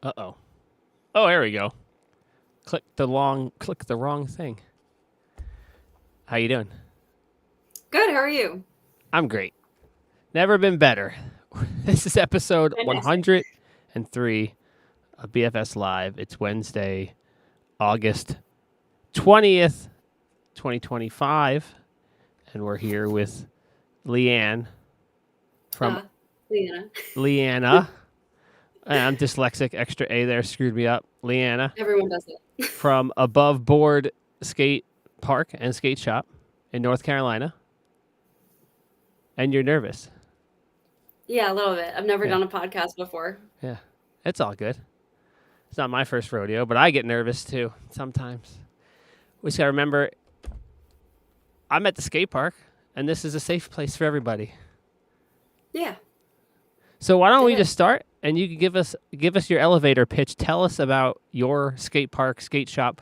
Uh-oh. Oh, there we go. Click the wrong thing. How you doing? Good. How are you? I'm great. Never been better. This is episode Fantastic. 103 of BFS Live. It's Wednesday, August 20th, 2025, and we're here with Leanne from Uh, Leanna. Leanna. I'm dyslexic, extra A there, screwed me up. Leanna Everyone does it. from Above Board Skate Park and Skate Shop in North Carolina. And you're nervous. Yeah, a little bit. I've never Yeah. done a podcast before. Yeah. It's all good. It's not my first rodeo, but I get nervous too sometimes. We just got to remember I'm at the skate park, and this is a safe place for everybody. Yeah, So why don't it we just is. start, and you can give us your elevator pitch. Tell us about your skate park, skate shop.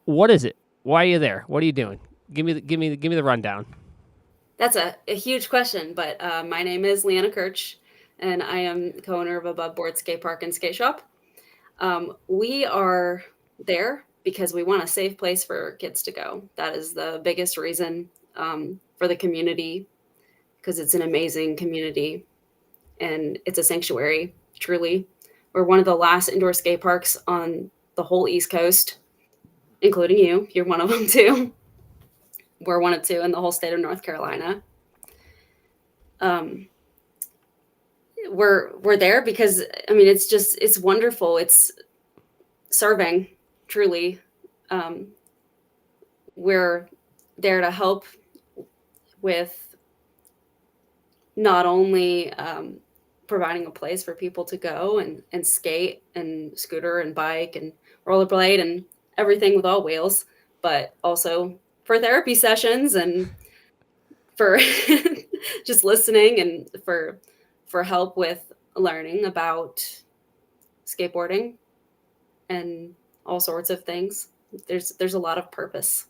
What is it? Why are you there? What are you doing? Give me the rundown. That's a huge question, but my name is Leanna Kirch, and I am the co-owner of Above Board Skatepark and Skate Shop. We are there because we want a safe place for kids to go. That is the biggest reason for the community, because it's an amazing community and it's a sanctuary, truly. We're one of the last indoor skate parks on the whole East Coast, including you. You're one of them too. We're one of two in the whole state of North Carolina. Um, we're there because I mean it's wonderful. It's serving, truly. Um, we're there to help with not only providing a place for people to go and skate and scooter and bike and rollerblade and everything with all wheels, but also for therapy sessions and for just listening and for help with learning about skateboarding and all sorts of things. There's a lot of purpose.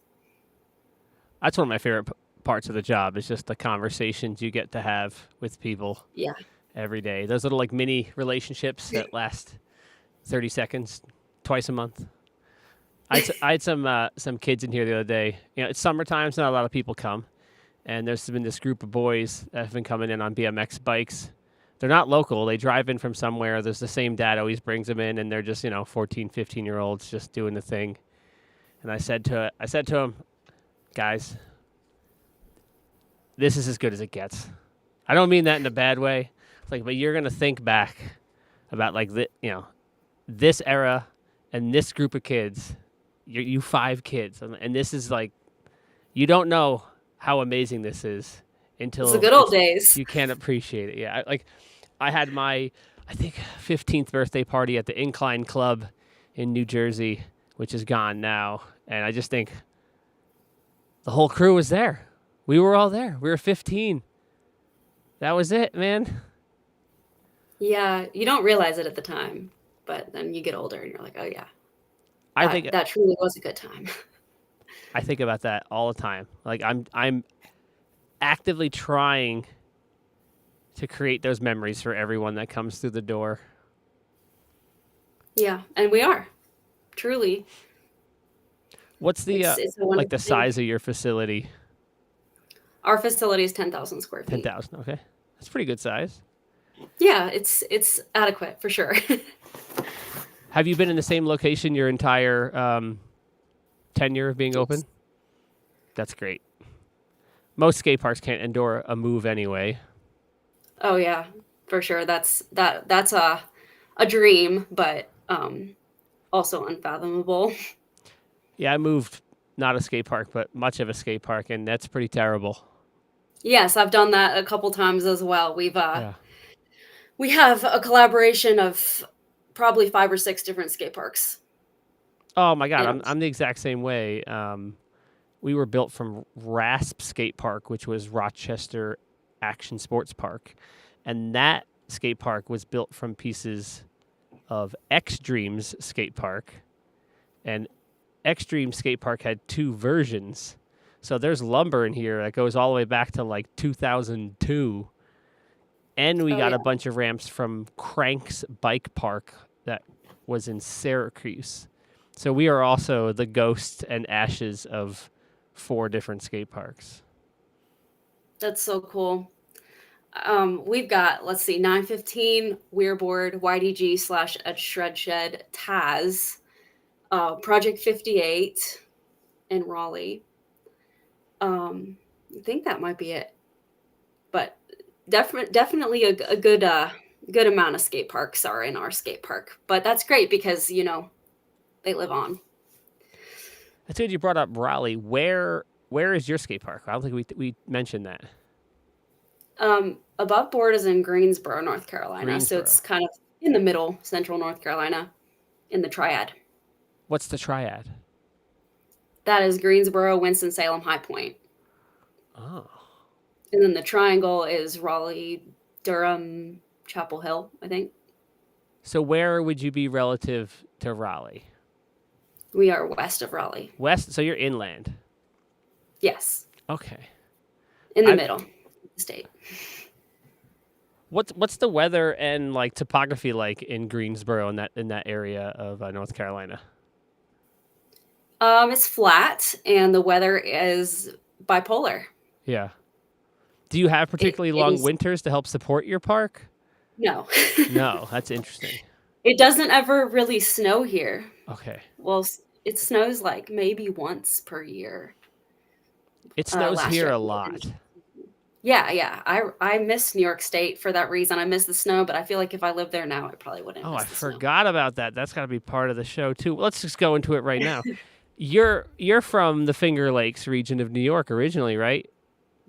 That's one of my favorite parts of the job is just the conversations you get to have with people Yeah. every day. Those little like mini relationships that last 30 seconds twice a month. I had some kids in here the other day. You know, it's summertime, so not a lot of people come. And there's been this group of boys that have been coming in on BMX bikes. They're not local. They drive in from somewhere. There's the same dad always brings them in, and they're just, 14, 15-year-olds just doing the thing. And I said to them, guys, this is as good as it gets. I don't mean that in a bad way. It's like, but you're gonna think back about like this era and this group of kids. You five kids, and this is like you don't know how amazing this is It's the until good old days. you can't appreciate it. Yeah, I had my I think 15th birthday party at the Incline Club in New Jersey, which is gone now, and I just think the whole crew was there. We were all there. We were 15. That was it, man. Yeah, you don't realize it at the time, but then you get older and you're like, oh yeah, I think that truly was a good time. I think about that all the time. Like I'm actively trying to create those memories for everyone that comes through the door. Yeah, and we are truly. What's the It's a like the wonderful thing. size of your facility? Our facility is 10,000 square Ten feet. thousand. Okay, that's pretty good size. Yeah, it's adequate for sure. Have you been in the same location your entire tenure of being open? Yes. That's great. Most skate parks can't endure a move anyway. Oh yeah, for sure. That's a dream, but also unfathomable. Yeah, I moved not a skate park, but much of a skate park, and that's pretty terrible. Yes, I've done that a couple times as well. Yeah. We have a collaboration of probably five or six different skate parks Oh my God, in I'm us. I'm the exact same way. We were built from RASP Skate Park, which was Rochester Action Sports Park, and that skate park was built from pieces of X Dreams Skate Park, and X Dream Skate Park had two versions. So there's lumber in here that goes all the way back to like 2002, And we Oh, got yeah. a bunch of ramps from Crank's Bike Park that was in Syracuse. So we are also the ghosts and ashes of 4 different skate parks. That's so cool. We've got, let's see, 915, Weirboard, YDG / at Shred Shed, Taz, Project 58 in Raleigh. I think that might be it. But definitely a good amount of skate parks are in our skate park. But that's great because, they live on. That's good you brought up Raleigh. Where is your skate park? I don't think we mentioned that. Above Board is in Greensboro, North Carolina. So Greensboro. it's kind of in the middle, central North Carolina, in the triad. What's the triad? That is Greensboro, Winston-Salem, High Point. Oh. And then the triangle is Raleigh, Durham, Chapel Hill, I think. So where would you be relative to Raleigh? We are west of Raleigh. West, so you're inland. Yes. Okay. In the middle of the state. What's the weather and like topography like in Greensboro in that area of North Carolina? It's flat and the weather is bipolar. Yeah. Do you have particularly long winters to help support your park? No. No, that's interesting. It doesn't ever really snow here. Okay. Well, it snows like maybe once per year. It snows here a lot. Yeah. I miss New York State for that reason. I miss the snow, but I feel like if I lived there now, I probably wouldn't. Oh, I forgot about that. That's got to be part of the show too. Let's just go into it right now. You're from the Finger Lakes region of New York originally, right?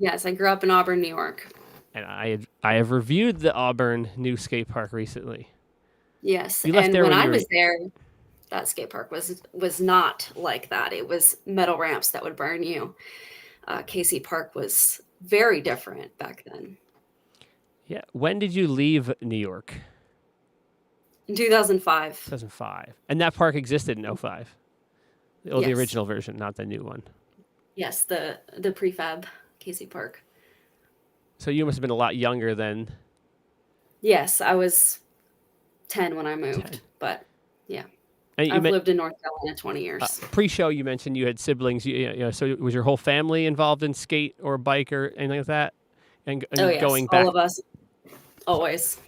Yes, I grew up in Auburn, New York. And I have reviewed the Auburn new skate park recently. Yes, you left and there when when I you were... was there, that skate park was not like that. It was metal ramps that would burn you. Casey Park was very different back then. Yeah. When did you leave New York? In 2005. 2005. And that park existed in 2005? Oh, Yes. The original version, not the new one. Yes, the prefab Casey Park. So you must have been a lot younger then. Yes, I was 10 when I moved, 10. But yeah. And I've lived in North Carolina 20 years. Pre-show, you mentioned you had siblings. So was your whole family involved in skate or bike or anything like that? And yes, going back, all of us, always.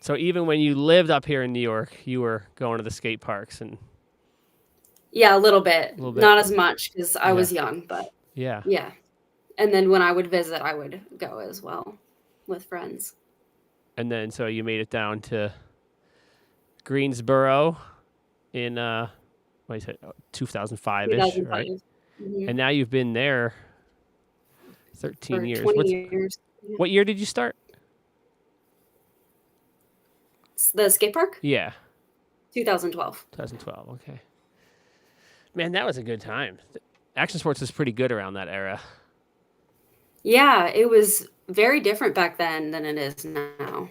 So even when you lived up here in New York, you were going to the skate parks and... Yeah, a little bit. Not as much because I was young, but yeah. And then when I would visit, I would go as well with friends. And then so you made it down to Greensboro in 2005-ish, right? Mm-hmm. And now you've been there 13 For years. 20 years. What year did you start? The skate park? Yeah. 2012. 2012, okay. Man, that was a good time. Action sports was pretty good around that era. Yeah, it was very different back then than it is now.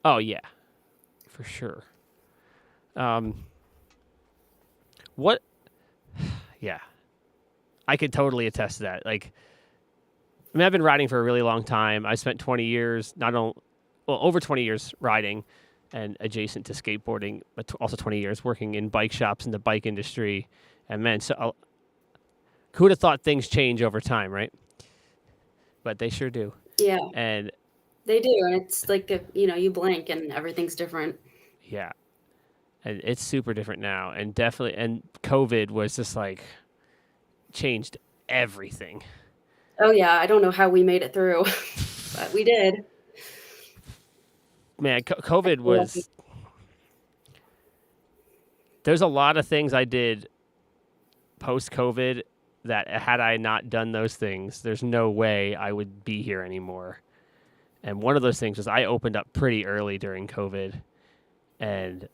Oh, yeah, for sure. Yeah, I could totally attest to that. Like, I mean, I've been riding for a really long time. I spent 20 years, over 20 years riding and adjacent to skateboarding, but also 20 years working in bike shops in the bike industry. And man, so who would have thought things change over time, right? But they sure do. Yeah. And they do. And it's like, you blink and everything's different. Yeah. And it's super different now. And definitely, and COVID was just like changed everything. Oh, yeah. I don't know how we made it through, but we did. Man, COVID was... There's a lot of things I did post-COVID that had I not done those things, there's no way I would be here anymore. And one of those things was I opened up pretty early during COVID. And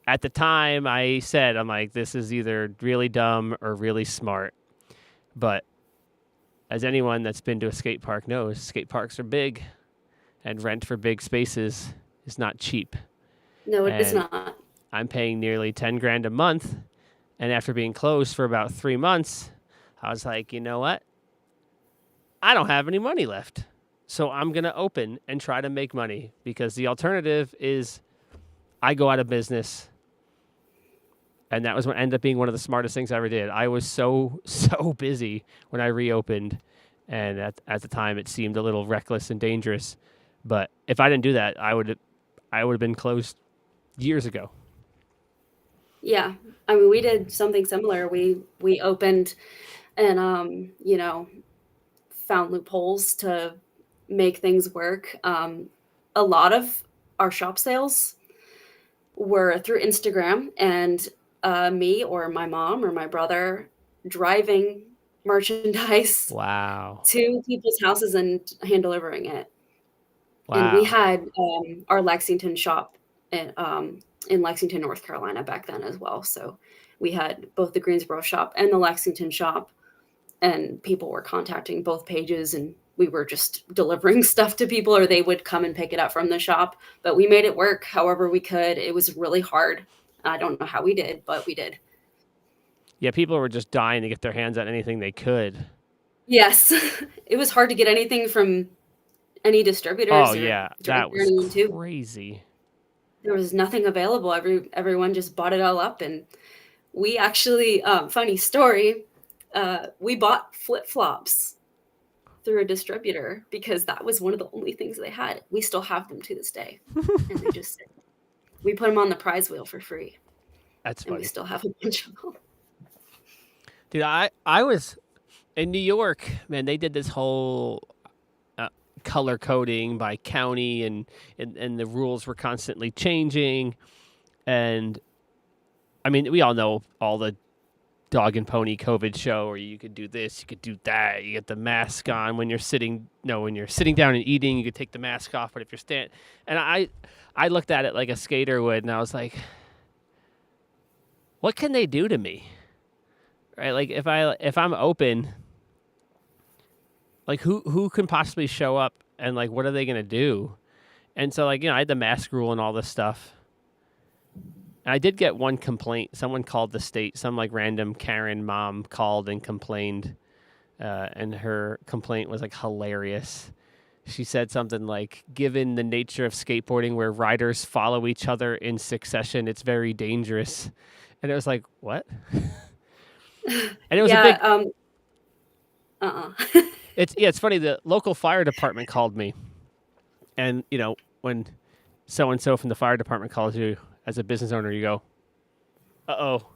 at the time I said, I'm like, this is either really dumb or really smart. But as anyone that's been to a skate park knows, skate parks are big and rent for big spaces is not cheap. No, it is not. I'm paying nearly $10,000 a month. And after being closed for about 3 months, I was like, you know what? I don't have any money left. So I'm going to open and try to make money, because the alternative is I go out of business. And that was what ended up being one of the smartest things I ever did. I was so busy when I reopened, and at the time it seemed a little reckless and dangerous. But if I didn't do that, I would have been closed years ago. Yeah. I mean, we did something similar. We opened and found loopholes to make things work. A lot of our shop sales were through Instagram, and me or my mom or my brother driving merchandise Wow. to people's houses and hand delivering it. And we Wow. had our Lexington shop in Lexington, North Carolina back then as well. So we had both the Greensboro shop and the Lexington shop, and people were contacting both pages, and we were just delivering stuff to people, or they would come and pick it up from the shop. But we made it work however we could. It was really hard. I don't know how we did, but we did. Yeah, people were just dying to get their hands on anything they could. Yes. It was hard to get anything from any distributors Oh or yeah, direct that or was anyone too. crazy. There was nothing available. Everyone just bought it all up, and we actually, funny story, we bought flip-flops through a distributor because that was one of the only things they had. We still have them to this day, and we put them on the prize wheel for free, That's and we funny. still have a bunch of them. Dude, I was in New York, man. They did this whole color coding by county, and the rules were constantly changing. And I mean, we all know all the dog and pony COVID show, or you could do this, you could do that. You get the mask on when you're sitting. No, when you're sitting down and eating, you could take the mask off. But if you're standing, and I looked at it like a skater would, and I was like, what can they do to me? Right? Like if I'm open, like who can possibly show up, and like what are they gonna do? And so like I had the mask rule and all this stuff. And I did get one complaint. Someone called the state. Some like random Karen mom called and complained, and her complaint was like hilarious. She said something like, "Given the nature of skateboarding, where riders follow each other in succession, it's very dangerous." And it was like, what? And it was a big. It's funny. The local fire department called me, and when so and so from the fire department calls you as a business owner, you go, "Uh-oh,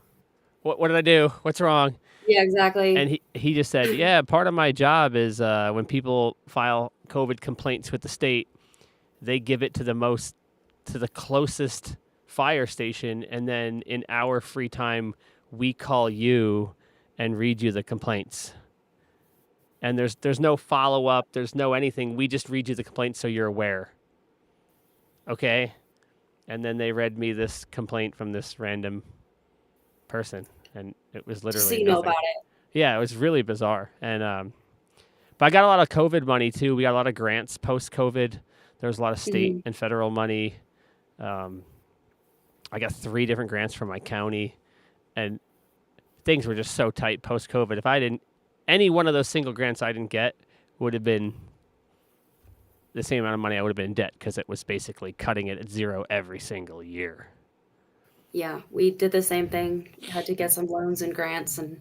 what did I do? What's wrong?" Yeah, exactly. And he just said, "Yeah, part of my job is when people file COVID complaints with the state, they give it to the closest fire station, and then in our free time, we call you and read you the complaints. And there's no follow up, there's no anything. We just read you the complaints so you're aware." Okay? And then they read me this complaint from this random person, and it was literally So you nothing. know about it. Yeah, it was really bizarre. And but I got a lot of COVID money too. We got a lot of grants post COVID. There was a lot of state and federal money. I got 3 different grants from my county, and things were just so tight post COVID. If I didn't, any one of those single grants I didn't get would have been the same amount of money I would have been in debt, because it was basically cutting it at zero every single year. Yeah, we did the same thing. Had to get some loans and grants, and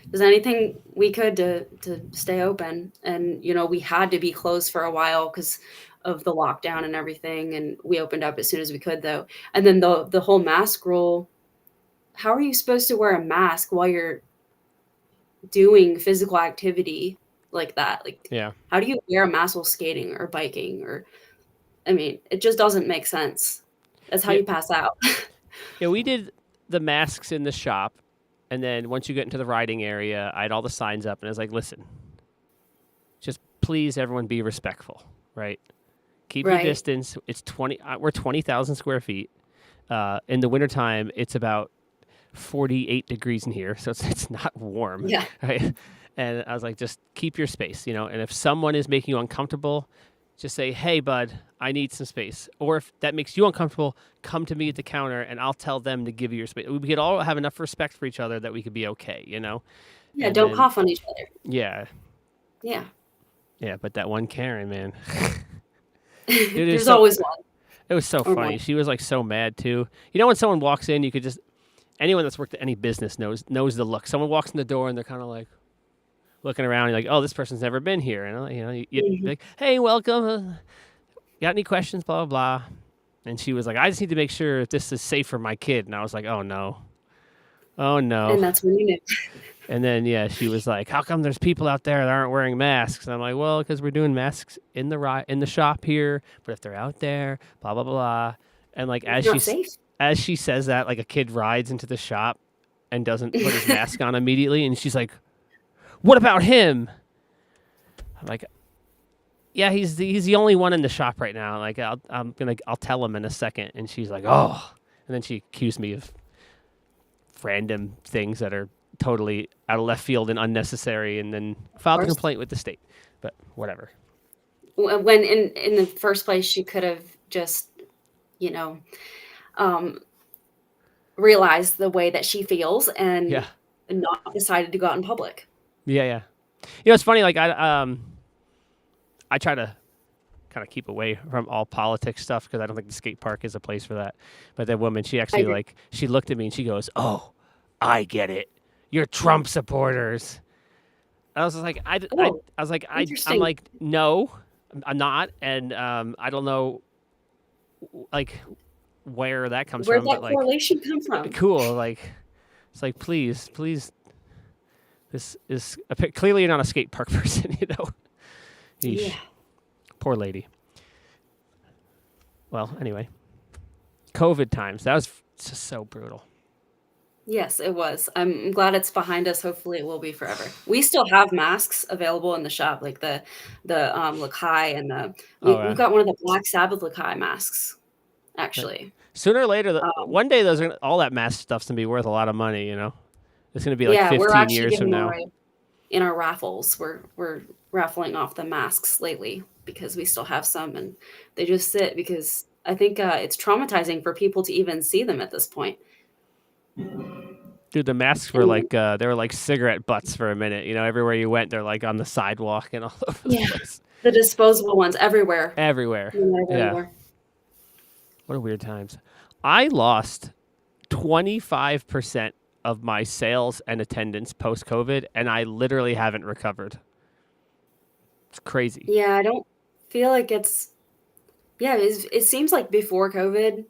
there's anything we could to stay open. And we had to be closed for a while because of the lockdown and everything. And we opened up as soon as we could, though. And then the whole mask rule. How are you supposed to wear a mask while you're doing physical activity like that? Like, Yeah. how do you wear a mask while skating or biking? I mean, it just doesn't make sense. That's how Yeah. you pass out. Yeah, we did the masks in the shop, and then once you get into the riding area, I had all the signs up, and I was like, listen, just please everyone be respectful, right? Keep your Right. distance. It's we're 20,000 square feet. In the wintertime, it's about 48 degrees in here, so it's not warm. Yeah. Right? And I was like, just keep your space, and if someone is making you uncomfortable, just say, "Hey, bud, I need some space." Or if that makes you uncomfortable, come to me at the counter, and I'll tell them to give you your space. We could all have enough respect for each other that we could be okay, Yeah, And don't then, cough on each other. yeah. Yeah. Yeah, but that one Karen, man. Dude, There's always one it was so or funny. more. She was like so mad too. You know when someone walks in, you could just anyone that's worked at any business knows the look. Someone walks in the door and they're kind of like looking around. You're like, oh, this person's never been here, and you Mhm. like, hey, welcome. Got any questions? Blah blah blah. And she was like, I just need to make sure if this is safe for my kid. And I was like, oh no, oh no. And that's when you knew. And then yeah, she was like, how come there's people out there that aren't wearing masks? And I'm like, well, because we're doing masks in the shop here, but if they're out there, blah blah blah. And like It's not safe. as she says that, like a kid rides into the shop and doesn't put his mask on immediately, and she's like, what about him? I'm like, yeah, he's the only one in the shop right now. Like I'll tell him in a second. And she's like, oh, and then she accused me of random things that are totally out of left field and unnecessary, and then filed a complaint with the state. But whatever. When in the first place, she could have just, you know, um, realized the way that she feels and Yeah, not decided to go out in public. yeah. You know, it's funny. Like I try to kind of keep away from all politics stuff because I don't think the skate park is a place for that. But that woman, she actually like she looked at me and she goes, "Oh, I get it. You're Trump supporters." I was like, I was like, I'm like, no, I'm not, and I don't know, like, where that comes Where'd from, that but like, correlation come from? cool, like, it's like, please, this is clearly you're not a skate park person, you know. Yeesh. Yeah. Poor lady. Well, anyway, COVID times. That was just so brutal. Yes, it was. I'm glad it's behind us. Hopefully, it will be forever. We still have masks available in the shop, like the Lakai and we've got one of the Black Sabbath Lakai masks, actually. Sooner or later, Um, one day, all that mask stuff's gonna be worth a lot of money. You know, it's gonna be like yeah, we're 15 actually years from giving them now. away in our raffles. We're raffling off the masks lately because we still have some, and they just sit because I think it's traumatizing for people to even see them at this point. Dude, the masks were like they were like cigarette butts for a minute. You know, everywhere you went, they're like on the sidewalk and all over the place. The disposable ones everywhere. Everywhere. Yeah. Everywhere. What a weird times. I lost 25% of my sales and attendance post COVID, and I literally haven't recovered. It's crazy. Yeah, I don't feel like it's. Yeah, it seems like before COVID,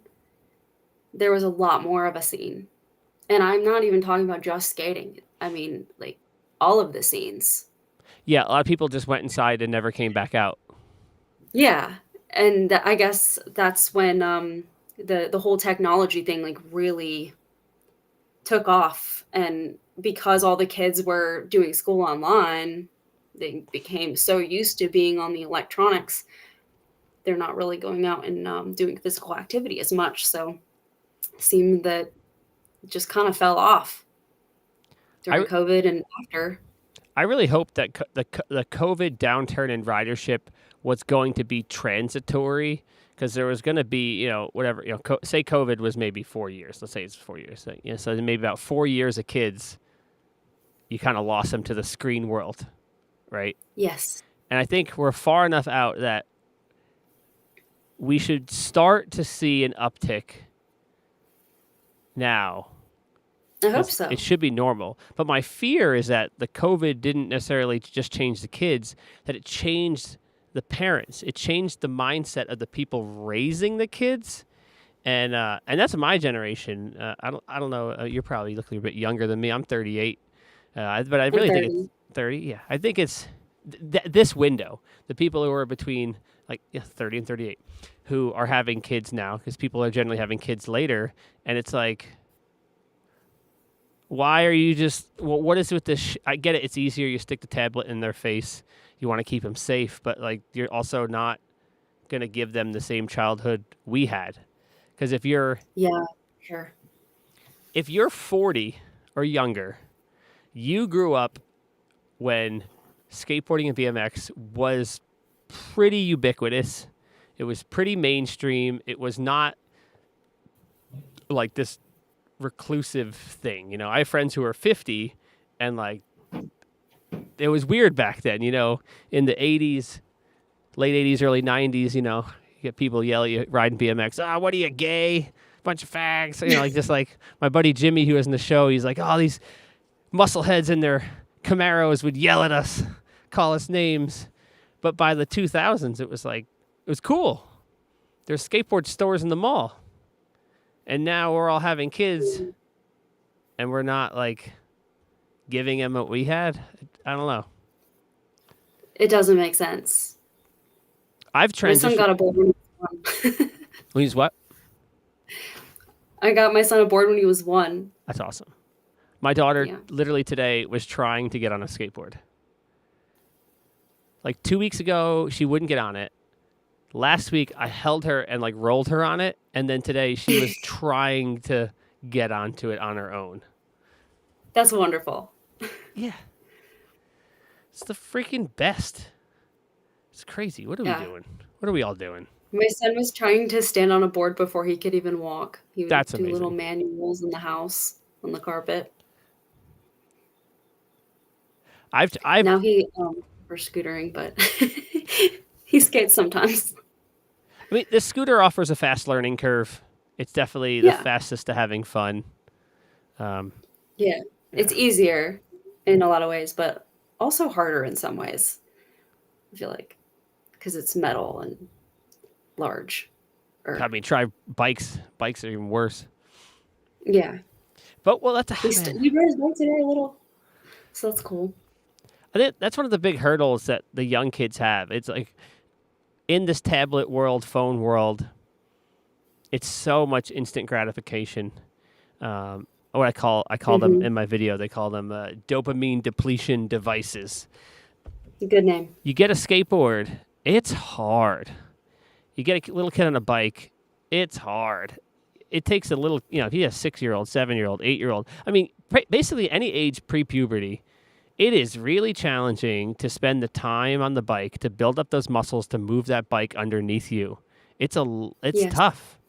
there was a lot more of a scene. And I'm not even talking about just skating. I mean, like all of the scenes. Yeah, a lot of people just went inside and never came back out. Yeah. And I guess that's when the whole technology thing like really took off, and because all the kids were doing school online, they became so used to being on the electronics, they're not really going out and doing physical activity as much. So it seemed that it just kind of fell off during COVID and after. I really hope that the COVID downturn in ridership was going to be transitory, because there was going to be, you know, whatever, you know, say COVID was maybe 4 years. Let's say it's 4 years. So, you know, so maybe about 4 years of kids, you kind of lost them to the screen world, right? Yes. And I think we're far enough out that we should start to see an uptick now. I hope so. It should be normal. But my fear is that the COVID didn't necessarily just change the kids, that it changed the parents. It changed the mindset of the people raising the kids. And that's my generation. I don't know. You're probably looking a bit younger than me. I'm 38. But I really think it's 30. Yeah. I think it's this window, the people who are between like 30 and 38 who are having kids now, because people are generally having kids later. And it's like, why are you just, well, what is with this? I get it. It's easier. You stick the tablet in their face. You want to keep them safe, but like, you're also not going to give them the same childhood we had. Because if you're, yeah, sure. If you're 40 or younger, you grew up when skateboarding and BMX was pretty ubiquitous. It was pretty mainstream. It was not like this reclusive thing. You know, I have friends who are 50 and like it was weird back then, in the 80s, late 80s, early 90s, you get people yell at you riding BMX. What are you, gay? Bunch of fags. Just like my buddy Jimmy, who was in the show, he's like, oh, these muscleheads in their Camaros would yell at us, call us names. But by the 2000s, it was cool. There's skateboard stores in the mall. And now we're all having kids, and we're not, giving them what we had. I don't know. It doesn't make sense. I've transitioned. My son got a board when he was 1. When he's what? I got my son a board when he was 1. That's awesome. My daughter literally today was trying to get on a skateboard. 2 weeks ago, she wouldn't get on it. Last week, I held her and rolled her on it. And then today, she was trying to get onto it on her own. That's wonderful. Yeah. It's the freaking best. It's crazy. What are we doing? What are we all doing? My son was trying to stand on a board before he could even walk. He would That's do amazing. little manuals in the house on the carpet. I've now he for scootering, but he skates sometimes. I mean, the scooter offers a fast learning curve. It's definitely the fastest to having fun. It's easier in a lot of ways, but also harder in some ways. I feel like because it's metal and large. Try bikes. Bikes are even worse. Yeah. But that's we rode his bike today a little, so that's cool. I think that's one of the big hurdles that the young kids have. It's in this tablet world, phone world, it's so much instant gratification. What I call them in my video, they call them dopamine depletion devices. Good name. You get a skateboard, it's hard. You get a little kid on a bike, it's hard. It takes a little, if you have a 6-year-old, 7-year-old, 8-year-old, I mean, basically any age pre-puberty, it is really challenging to spend the time on the bike to build up those muscles to move that bike underneath you. It's tough.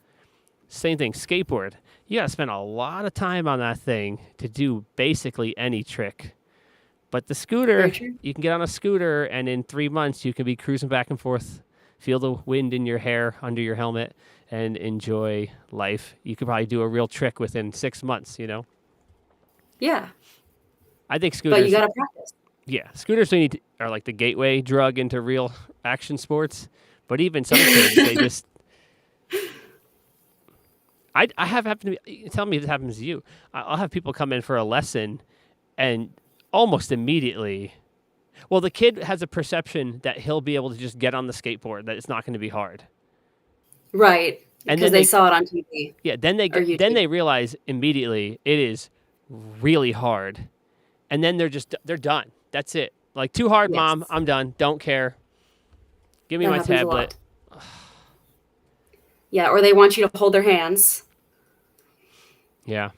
Same thing, skateboard. You got to spend a lot of time on that thing to do basically any trick. But the scooter, you can get on a scooter, and in 3 months, you can be cruising back and forth, feel the wind in your hair under your helmet, and enjoy life. You could probably do a real trick within 6 months, Yeah. I think scooters... But you got to practice. Yeah. Scooters are like the gateway drug into real action sports. But even some kids, they just... I have happened to be... Tell me if it happens to you. I'll have people come in for a lesson, and almost immediately... Well, the kid has a perception that he'll be able to just get on the skateboard, that it's not going to be hard. Right. And because they saw it on TV. Yeah, then they realize immediately it is really hard. And then they're done. That's it. Too hard, Mom. I'm done. Don't care. Give me my tablet. Yeah, or they want you to hold their hands. Yeah.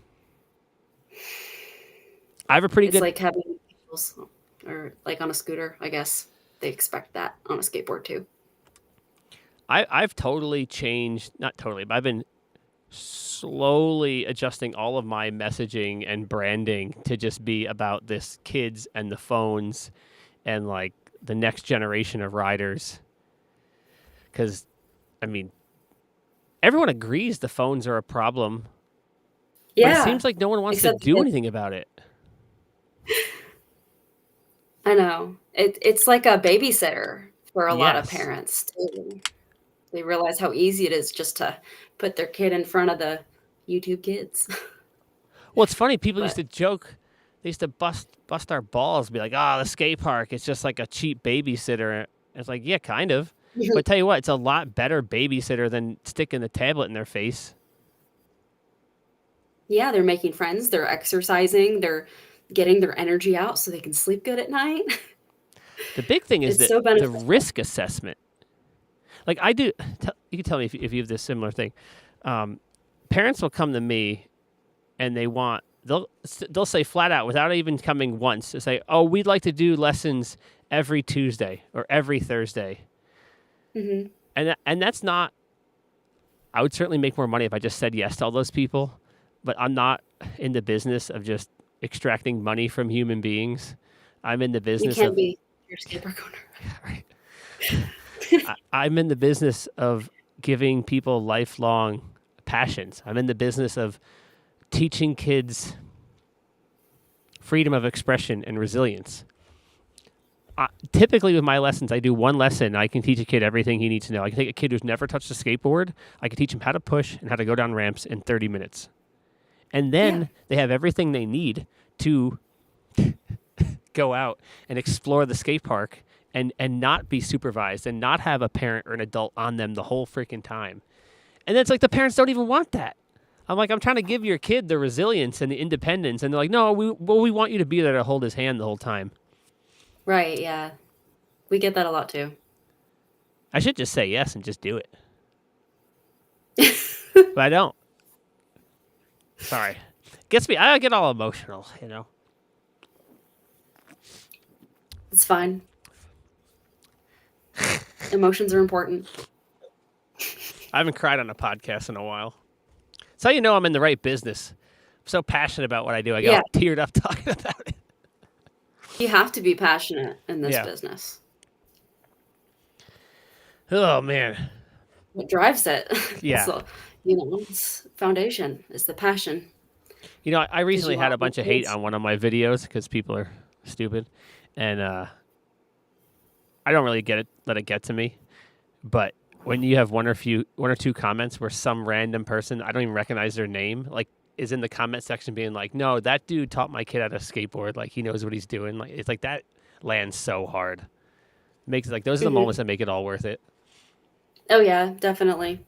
I have a pretty good... It's like having wheels, or on a scooter, I guess. They expect that on a skateboard too. I've totally changed, not totally, but I've been slowly adjusting all of my messaging and branding to just be about this kids and the phones and the next generation of riders. Because, I mean, everyone agrees the phones are a problem. Yeah. But it seems like no one wants to do anything about it. I know. It's like a babysitter for a lot of parents too. They realize how easy it is just to put their kid in front of the YouTube Kids. Well, it's funny. People used to joke. They used to bust our balls, be like, the skate park, it's just like a cheap babysitter. It's like, yeah, kind of. But tell you what, it's a lot better babysitter than sticking the tablet in their face. Yeah, they're making friends. They're exercising. They're getting their energy out so they can sleep good at night. The big thing is the risk assessment. I do, you can tell me if you have this similar thing. Parents will come to me and they'll say flat out without even coming once to say, "Oh, we'd like to do lessons every Tuesday or every Thursday." Mm-hmm. And that's not. I would certainly make more money if I just said yes to all those people, but I'm not in the business of just extracting money from human beings. I'm in the You business can't of be your skate park owner. right. I'm in the business of giving people lifelong passions. I'm in the business of teaching kids freedom of expression and resilience. Typically with my lessons, I do one lesson. I can teach a kid everything he needs to know. I can take a kid who's never touched a skateboard. I can teach him how to push and how to go down ramps in 30 minutes. And then Yeah. they have everything they need to go out and explore the skate park and not be supervised and not have a parent or an adult on them the whole freaking time. And it's like the parents don't even want that. I'm like, I'm trying to give your kid the resilience and the independence. And they're like, no, we want you to be there to hold his hand the whole time. Right. Yeah. We get that a lot too. I should just say yes and just do it. But I don't. Sorry. Gets me, I get all emotional, you know. It's fine. Emotions are important. I haven't cried on a podcast in a while. That's how you know I'm in the right business. I'm so passionate about what I do. I got teared up talking about it. You have to be passionate in this Yeah. business. Oh, man. What drives it? Yeah. So, it's foundation. It's the passion. You know, I recently had a bunch of hate kids. on one of my videos because people are stupid. And I don't really let it get to me. But when you have one or two comments where some random person, I don't even recognize their name, like is in the comment section being like, no, that dude taught my kid how to skateboard. Like he knows what he's doing. Like it's like that lands so hard. Makes it like those are the moments that make it all worth it. Oh yeah, definitely.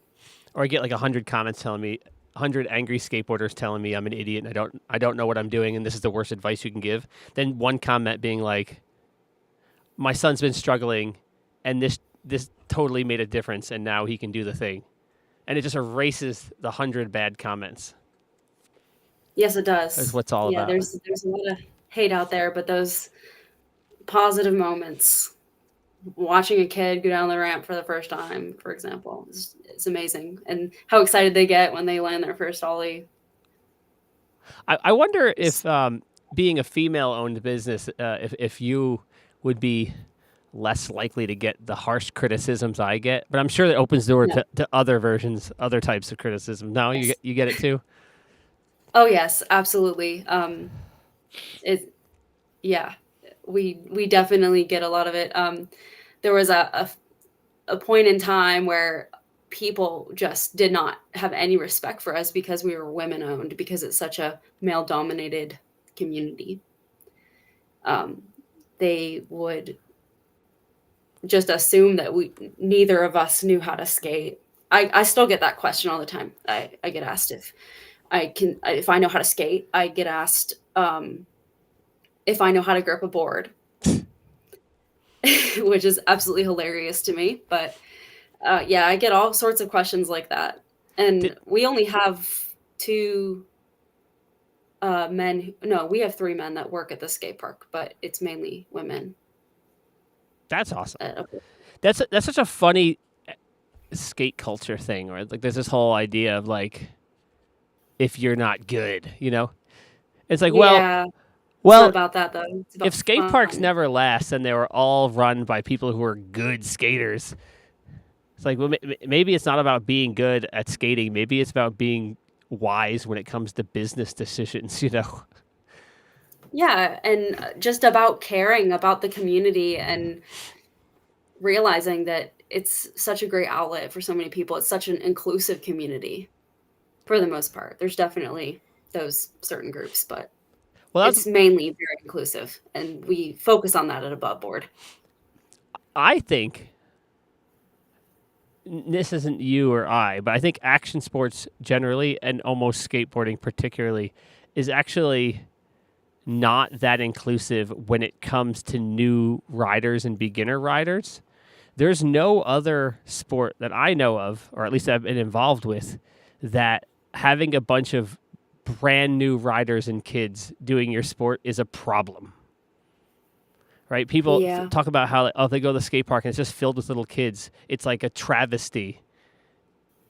Or I get like 100 comments telling me, 100 angry skateboarders telling me I'm an idiot and I don't know what I'm doing and this is the worst advice you can give. Then one comment being like, my son's been struggling and this totally made a difference and now he can do the thing. And it just erases the 100 bad comments. Yes, it does. That's what it's all about. Yeah, there's a lot of hate out there, but those positive moments, watching a kid go down the ramp for the first time, for example, it's amazing. And how excited they get when they land their first ollie. I wonder if being a female-owned business, if you would be less likely to get the harsh criticisms I get, but I'm sure that opens the door to other versions, other types of criticism. No, Yes. you get it too? Oh yes, absolutely. We definitely get a lot of it. There was a point in time where people just did not have any respect for us because we were women owned, because it's such a male dominated community. They would just assume that neither of us knew how to skate. I still get that question all the time. I get asked if I know how to skate. I get asked if I know how to grip a board, which is absolutely hilarious to me. But I get all sorts of questions like that. And we only have two men. No, we have three men that work at the skate park, but it's mainly women. That's awesome. That's such a funny skate culture thing, right? Like there's this whole idea of like, if you're not good, it's like, well, it's not about that though. It's about if skate parks never last and they were all run by people who are good skaters, it's like, well, maybe it's not about being good at skating. Maybe it's about being wise when it comes to business decisions, Yeah, and just about caring about the community and realizing that it's such a great outlet for so many people. It's such an inclusive community for the most part. There's definitely those certain groups, but it's mainly very inclusive, and we focus on that at Above Board. I think, this isn't you or I, but I think action sports generally, and almost skateboarding particularly, is actually not that inclusive when it comes to new riders and beginner riders. There's no other sport that I know of, or at least I've been involved with, that having a bunch of brand new riders and kids doing your sport is a problem. Right? People talk about how they go to the skate park and it's just filled with little kids. It's like a travesty.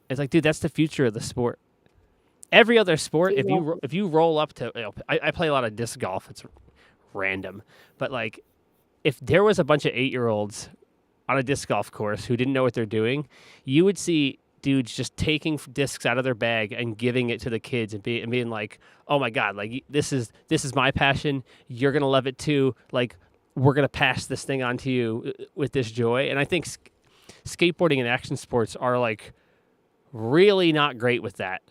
It's like, dude, that's the future of the sport. Every other sport, if you roll up to, I play a lot of disc golf. It's random. But like, if there was a bunch of 8-year-olds on a disc golf course who didn't know what they're doing, you would see dudes just taking discs out of their bag and giving it to the kids and being like, "Oh my god, like this is my passion. You're gonna love it too. Like we're gonna pass this thing on to you with this joy." And I think skateboarding and action sports are like really not great with that.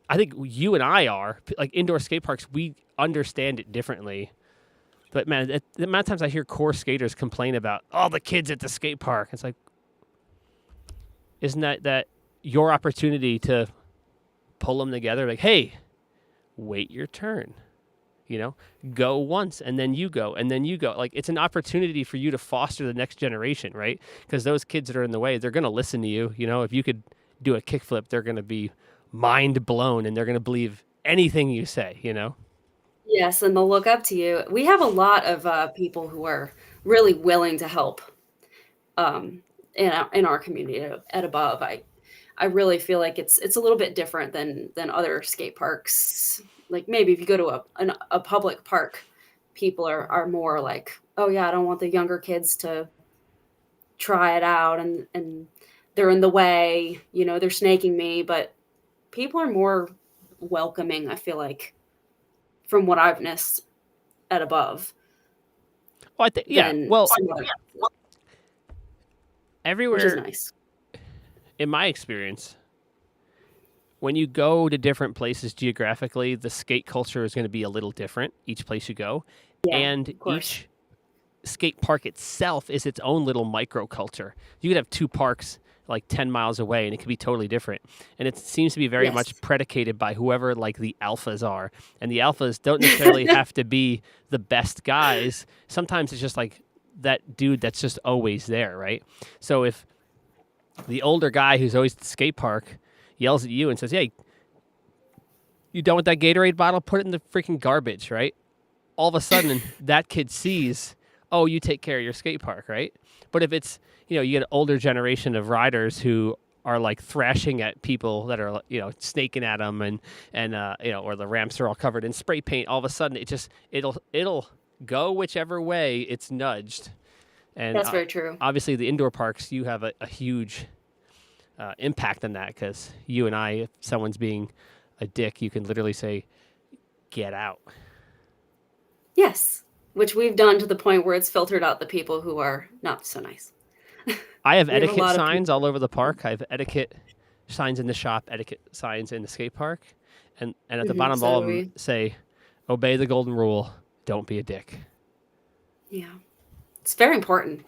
I think you and I are like indoor skate parks. We understand it differently. But man, the amount of times I hear core skaters complain about all the kids at the skate park, it's like, isn't that your opportunity to pull them together? Like, hey, wait your turn. Go once and then you go and then you go. Like, it's an opportunity for you to foster the next generation, right? Because those kids that are in the way, they're going to listen to you. If you could do a kickflip, they're going to be mind blown and they're going to believe anything you say. Yes, and they'll look up to you. We have a lot of people who are really willing to help in our community at Above. I really feel like it's a little bit different than other skate parks. Like maybe if you go to a public park, people are more like, oh yeah, I don't want the younger kids to try it out and they're in the way, they're snaking me. But people are more welcoming, I feel like, from what I've missed at Above. Well, yeah. Well, everywhere, which is nice. In my experience, when you go to different places geographically, the skate culture is going to be a little different each place you go. Yeah, and each skate park itself is its own little microculture. You could have two parks like 10 miles away and it could be totally different. And it seems to be very much predicated by whoever like the alphas are. And the alphas don't necessarily have to be the best guys. Sometimes it's just like that dude that's just always there, right? So if the older guy who's always at the skate park yells at you and says, "Hey, you done with that Gatorade bottle? Put it in the freaking garbage," right? All of a sudden, that kid sees, oh, you take care of your skate park, right? But if it's, you get an older generation of riders who are like thrashing at people that are, snaking at them and or the ramps are all covered in spray paint, all of a sudden it'll go whichever way it's nudged. And that's very true. Obviously, the indoor parks, you have a huge impact on that because you and I, if someone's being a dick, you can literally say, "Get out." Yes, which we've done to the point where it's filtered out the people who are not so nice. I have etiquette signs all over the park. I have etiquette signs in the shop, etiquette signs in the skate park. And at the bottom of all of them say, "Obey the golden rule. Don't be a dick." Yeah. It's very important.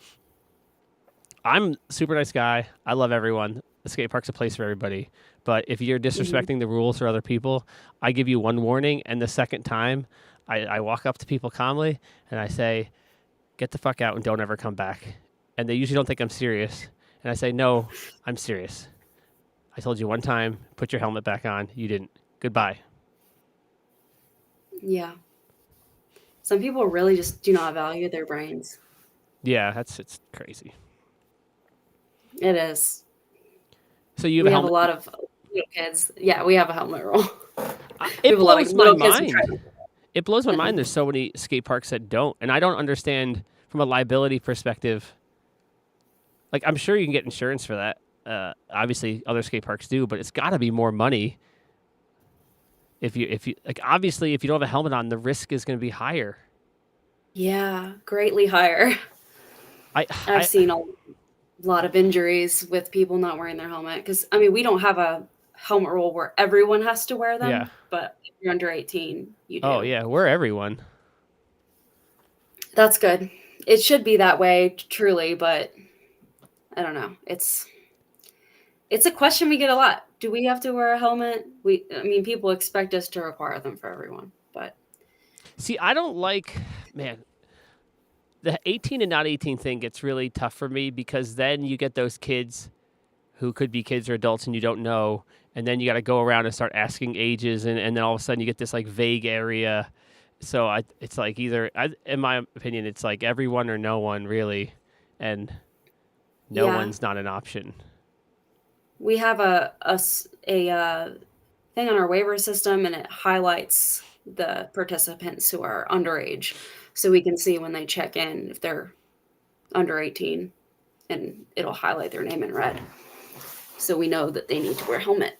I'm a super nice guy. I love everyone. The skate park's a place for everybody. But if you're disrespecting the rules for other people, I give you one warning. And the second time, I walk up to people calmly and I say, "Get the fuck out and don't ever come back." And they usually don't think I'm serious. And I say, "No, I'm serious. I told you one time, put your helmet back on. You didn't. Goodbye." Yeah. Some people really just do not value their brains. Yeah, it's crazy. It is. So we have a lot of little kids. Yeah, we have a helmet rule. It blows my mind. It blows my mind there's so many skate parks that don't. And I don't understand from a liability perspective. Like, I'm sure you can get insurance for that. Obviously, other skate parks do, but it's got to be more money. If you like, obviously, if you don't have a helmet on, the risk is going to be higher. Yeah, greatly higher. I've seen a lot of injuries with people not wearing their helmet because we don't have a helmet rule where everyone has to wear them. Yeah. But if you're under 18, you do. Oh yeah, we're everyone. That's good. It should be that way, truly, but I don't know. It's a question we get a lot. Do we have to wear a helmet? People expect us to require them for everyone, but see, I don't like, man, the 18 and not 18 thing gets really tough for me because then you get those kids who could be kids or adults and you don't know, and then you got to go around and start asking ages, and then all of a sudden you get this like vague area. So it's like either, in my opinion, it's like everyone or no one really, and no one's not an option. We have a thing on our waiver system, and it highlights the participants who are underage. so we can see when they check in if they're under 18, and it'll highlight their name in red. So we know that they need to wear a helmet.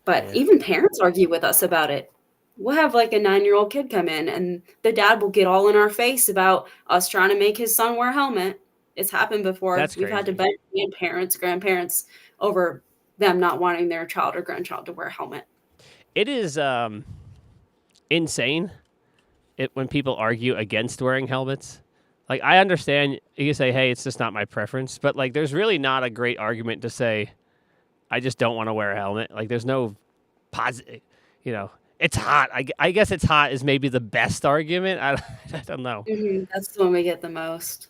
But Yeah. even parents argue with us about it. We'll have like a 9-year-old kid come in and the dad will get all in our face about us trying to make his son wear a helmet. It's happened before. That's We've had to crazy. beg parents, grandparents over them not wanting their child or grandchild to wear a helmet. It is insane when people argue against wearing helmets. Like, I understand you can say, hey, it's just not my preference, but like there's really not a great argument to say I just don't want to wear a helmet. Like, there's no positive, it's hot. I guess it's hot is maybe the best argument. I don't know. That's the one we get the most.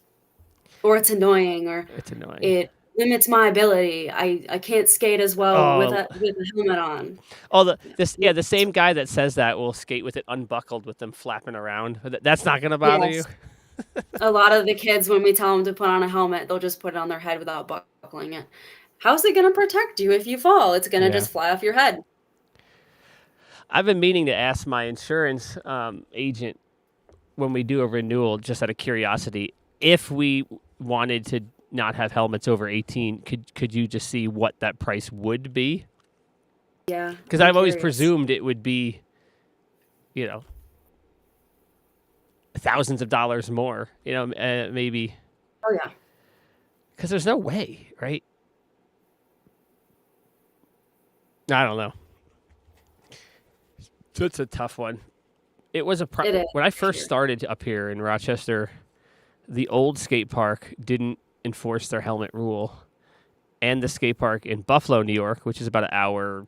Or it's annoying, or It's annoying. it limits my ability. I can't skate as well with a helmet on. Oh, the same guy that says that will skate with it unbuckled with them flapping around. That's not going to bother you? A lot of the kids, when we tell them to put on a helmet, they'll just put it on their head without buckling it. How's it going to protect you if you fall? It's going to just fly off your head. I've been meaning to ask my insurance agent when we do a renewal, just out of curiosity, if we wanted to not have helmets over 18, could you just see what that price would be? Yeah. Because I've always presumed it would be, thousands of dollars more, maybe. Oh, yeah. Because there's no way, right? I don't know. So it's a tough one. It was when I first started up here in Rochester, the old skate park didn't enforce their helmet rule, and the skate park in Buffalo, New York, which is about an hour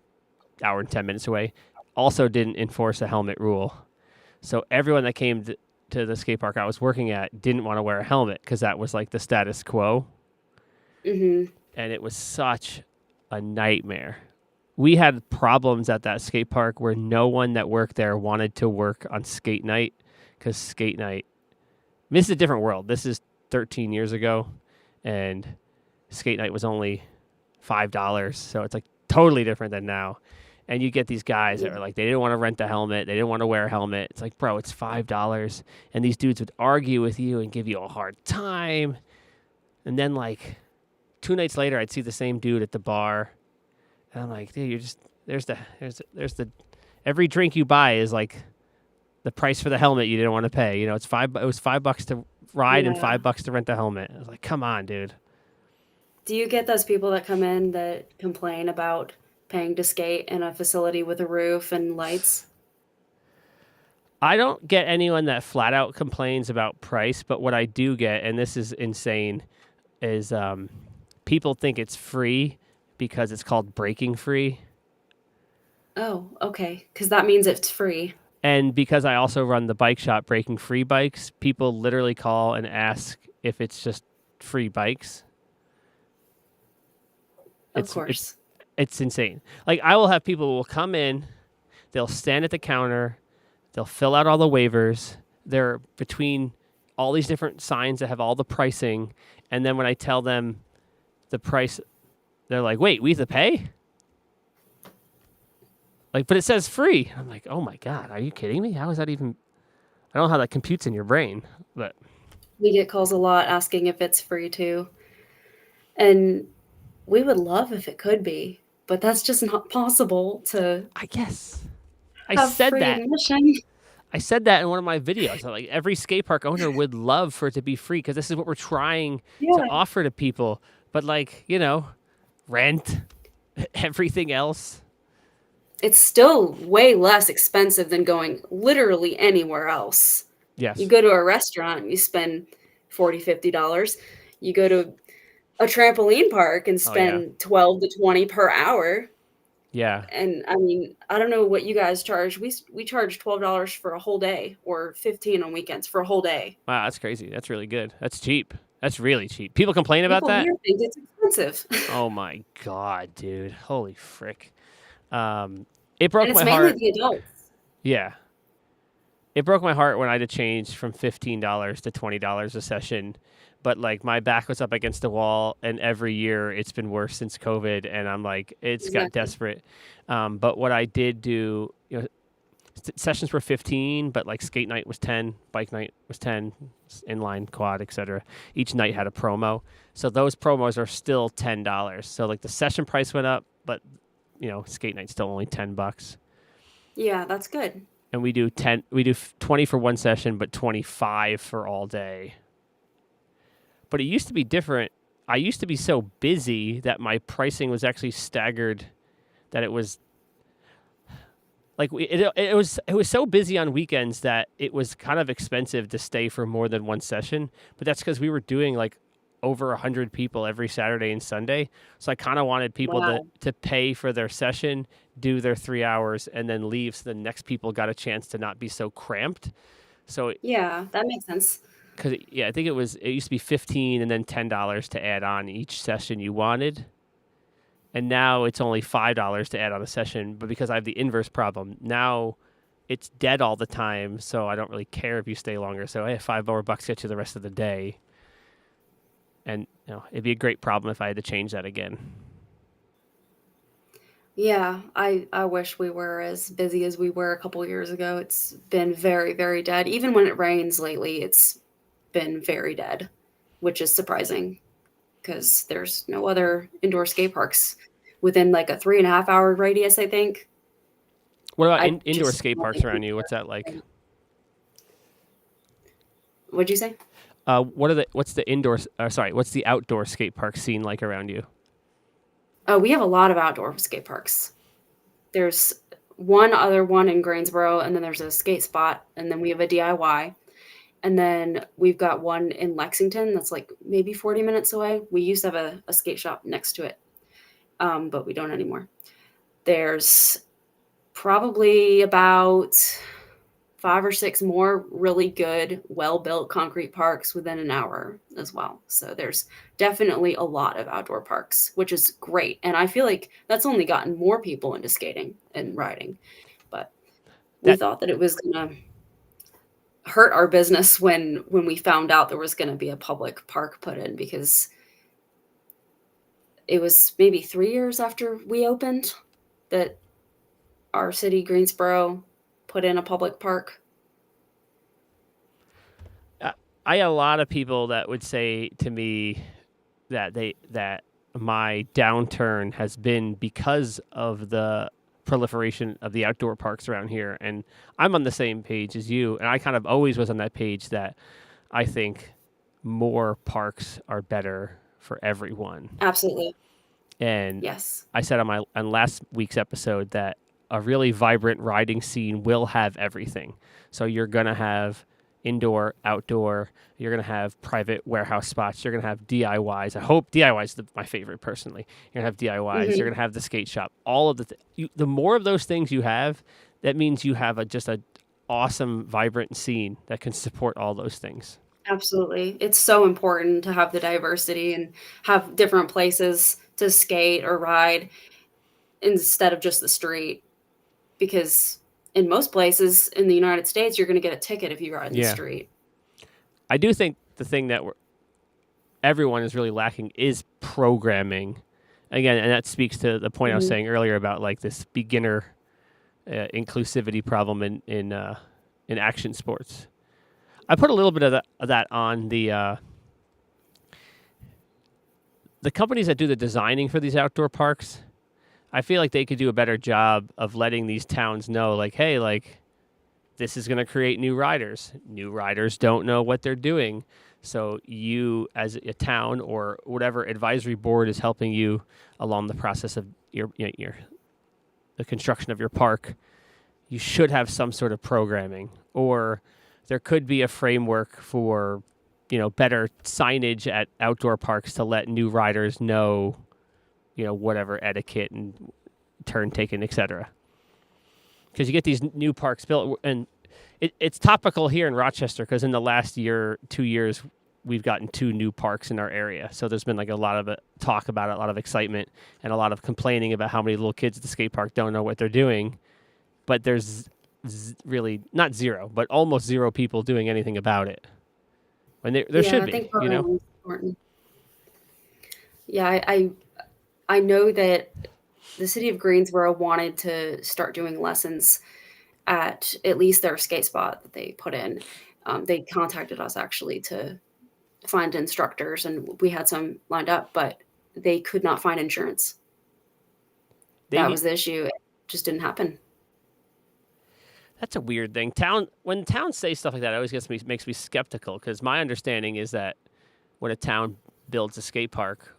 and 10 minutes away, also didn't enforce a helmet rule. So everyone that came to the skate park I was working at didn't want to wear a helmet because that was like the status quo. Mm-hmm. And it was such a nightmare. We had problems at that skate park where no one that worked there wanted to work on skate night because skate night, this is a different world. This is 13 years ago, and skate night was only $5. So it's like totally different than now. And you get these guys that are like, they didn't want to rent a helmet. They didn't want to wear a helmet. It's like, bro, it's $5. And these dudes would argue with you and give you a hard time. And then like 2 nights later, I'd see the same dude at the bar. And I'm like, dude, you're just, there's the, every drink you buy is like the price for the helmet you didn't want to pay. It was $5 to ride and $5 to rent the helmet. I was like, come on, dude. Do you get those people that come in that complain about paying to skate in a facility with a roof and lights? I don't get anyone that flat out complains about price, but what I do get, and this is insane, is people think it's free because it's called breaking free. Oh, okay. Because that means it's free. And because I also run the bike shop, Breaking Free Bikes, people literally call and ask if it's just free bikes. Of course. It's insane. Like, I will have people who will come in, they'll stand at the counter, they'll fill out all the waivers. They're between all these different signs that have all the pricing. And then when I tell them the price, they're like, wait, we have to pay? Like, but it says free. I'm like, oh my God, are you kidding me? How is that even? I don't know how that computes in your brain, but we get calls a lot asking if it's free too. And we would love if it could be, but that's just not possible to. I guess. I said that. Admission. I said that in one of my videos. Like, every skate park owner would love for it to be free because this is what we're trying to offer to people. But like, rent, everything else. It's still way less expensive than going literally anywhere else. Yes. You go to a restaurant, you spend $40, $50. You go to a trampoline park and spend $12 to $20 per hour. Yeah. And I mean, I don't know what you guys charge. We charge $12 for a whole day, or $15 on weekends for a whole day. Wow, that's crazy. That's really good. That's cheap. That's really cheap. People complain about that? People here think it's expensive. Oh my God, dude. Holy frick. It broke my heart. It's mainly the adults. Yeah. It broke my heart when I had to change from $15 to $20 a session. But like, my back was up against the wall, and every year it's been worse since COVID. And I'm like, it's got desperate. But what I did do, sessions were 15, but like skate night was 10, bike night was 10, inline, quad, etc. Each night had a promo. So those promos are still $10. So like the session price went up, but skate night's still only $10. Yeah, that's good. And we do 20 for one session, but 25 for all day. But it used to be different. I used to be so busy that my pricing was actually staggered, that it was like it was so busy on weekends that it was kind of expensive to stay for more than one session. But that's because we were doing like over 100 people every Saturday and Sunday. So I kind of wanted people to pay for their session, do their 3 hours, and then leave, so the next people got a chance to not be so cramped. So yeah, that makes sense. Because I think it used to be 15 and then $10 to add on each session you wanted. And now it's only $5 to add on a session. But because I have the inverse problem, now it's dead all the time. So I don't really care if you stay longer. So hey, $5 more gets you the rest of the day. And it'd be a great problem if I had to change that again. Yeah, I wish we were as busy as we were a couple years ago. It's been very, very dead. Even when it rains lately, it's been very dead, which is surprising because there's no other indoor skate parks within like a 3.5 hour radius, I think. What about indoor skate parks around you? What's that like? What'd you say? What's the outdoor skate park scene like around you? Oh, we have a lot of outdoor skate parks. There's one other one in Greensboro, and then there's a skate spot, and then we have a DIY. And then we've got one in Lexington that's like maybe 40 minutes away. We used to have a skate shop next to it, but we don't anymore. There's probably about 5 or 6 more really good, well-built concrete parks within an hour as well. So there's definitely a lot of outdoor parks, which is great. And I feel like that's only gotten more people into skating and riding. But we thought that it was going to hurt our business when we found out there was going to be a public park put in, because it was maybe 3 years after we opened that our city, Greensboro, put in a public park. I had a lot of people that would say to me that my downturn has been because of the proliferation of the outdoor parks around here, and I'm on the same page as you, and I kind of always was on that page that I think more parks are better for everyone. Absolutely. And yes, I said on last week's episode that a really vibrant riding scene will have everything. So you're going to have indoor, outdoor, you're going to have private warehouse spots, you're going to have DIYs. I hope DIY is my favorite personally. You're going to have DIYs, you're going to have the skate shop. All of the more of those things you have, that means you have just an awesome, vibrant scene that can support all those things. Absolutely. It's so important to have the diversity and have different places to skate or ride instead of just the street, because in most places in the United States, you're going to get a ticket if you ride in the street. I do think the thing that everyone is really lacking is programming. Again, and that speaks to the point I was saying earlier about like this beginner inclusivity problem in action sports. I put a little bit of that on the companies that do the designing for these outdoor parks. I feel like they could do a better job of letting these towns know, like, hey, like, this is going to create new riders. New riders don't know what they're doing. So you, as a town or whatever advisory board is helping you along the process of the construction of your park, you should have some sort of programming, or there could be a framework for, better signage at outdoor parks to let new riders know, whatever etiquette and turn taken, etc. Because you get these new parks built, and it's topical here in Rochester because in the last 2 years, we've gotten 2 new parks in our area. So there's been like a lot of talk about it, a lot of excitement, and a lot of complaining about how many little kids at the skate park don't know what they're doing. But there's really not zero, but almost zero people doing anything about it. When there should be, I think programming is important. Yeah, I know that the city of Greensboro wanted to start doing lessons at least their skate spot that they put in. They contacted us actually to find instructors, and we had some lined up, but they could not find insurance. They That need, was the issue. It just didn't happen. that's a weird thing. When towns say stuff like that, it always makes me skeptical because my understanding is that when a town builds a skate park,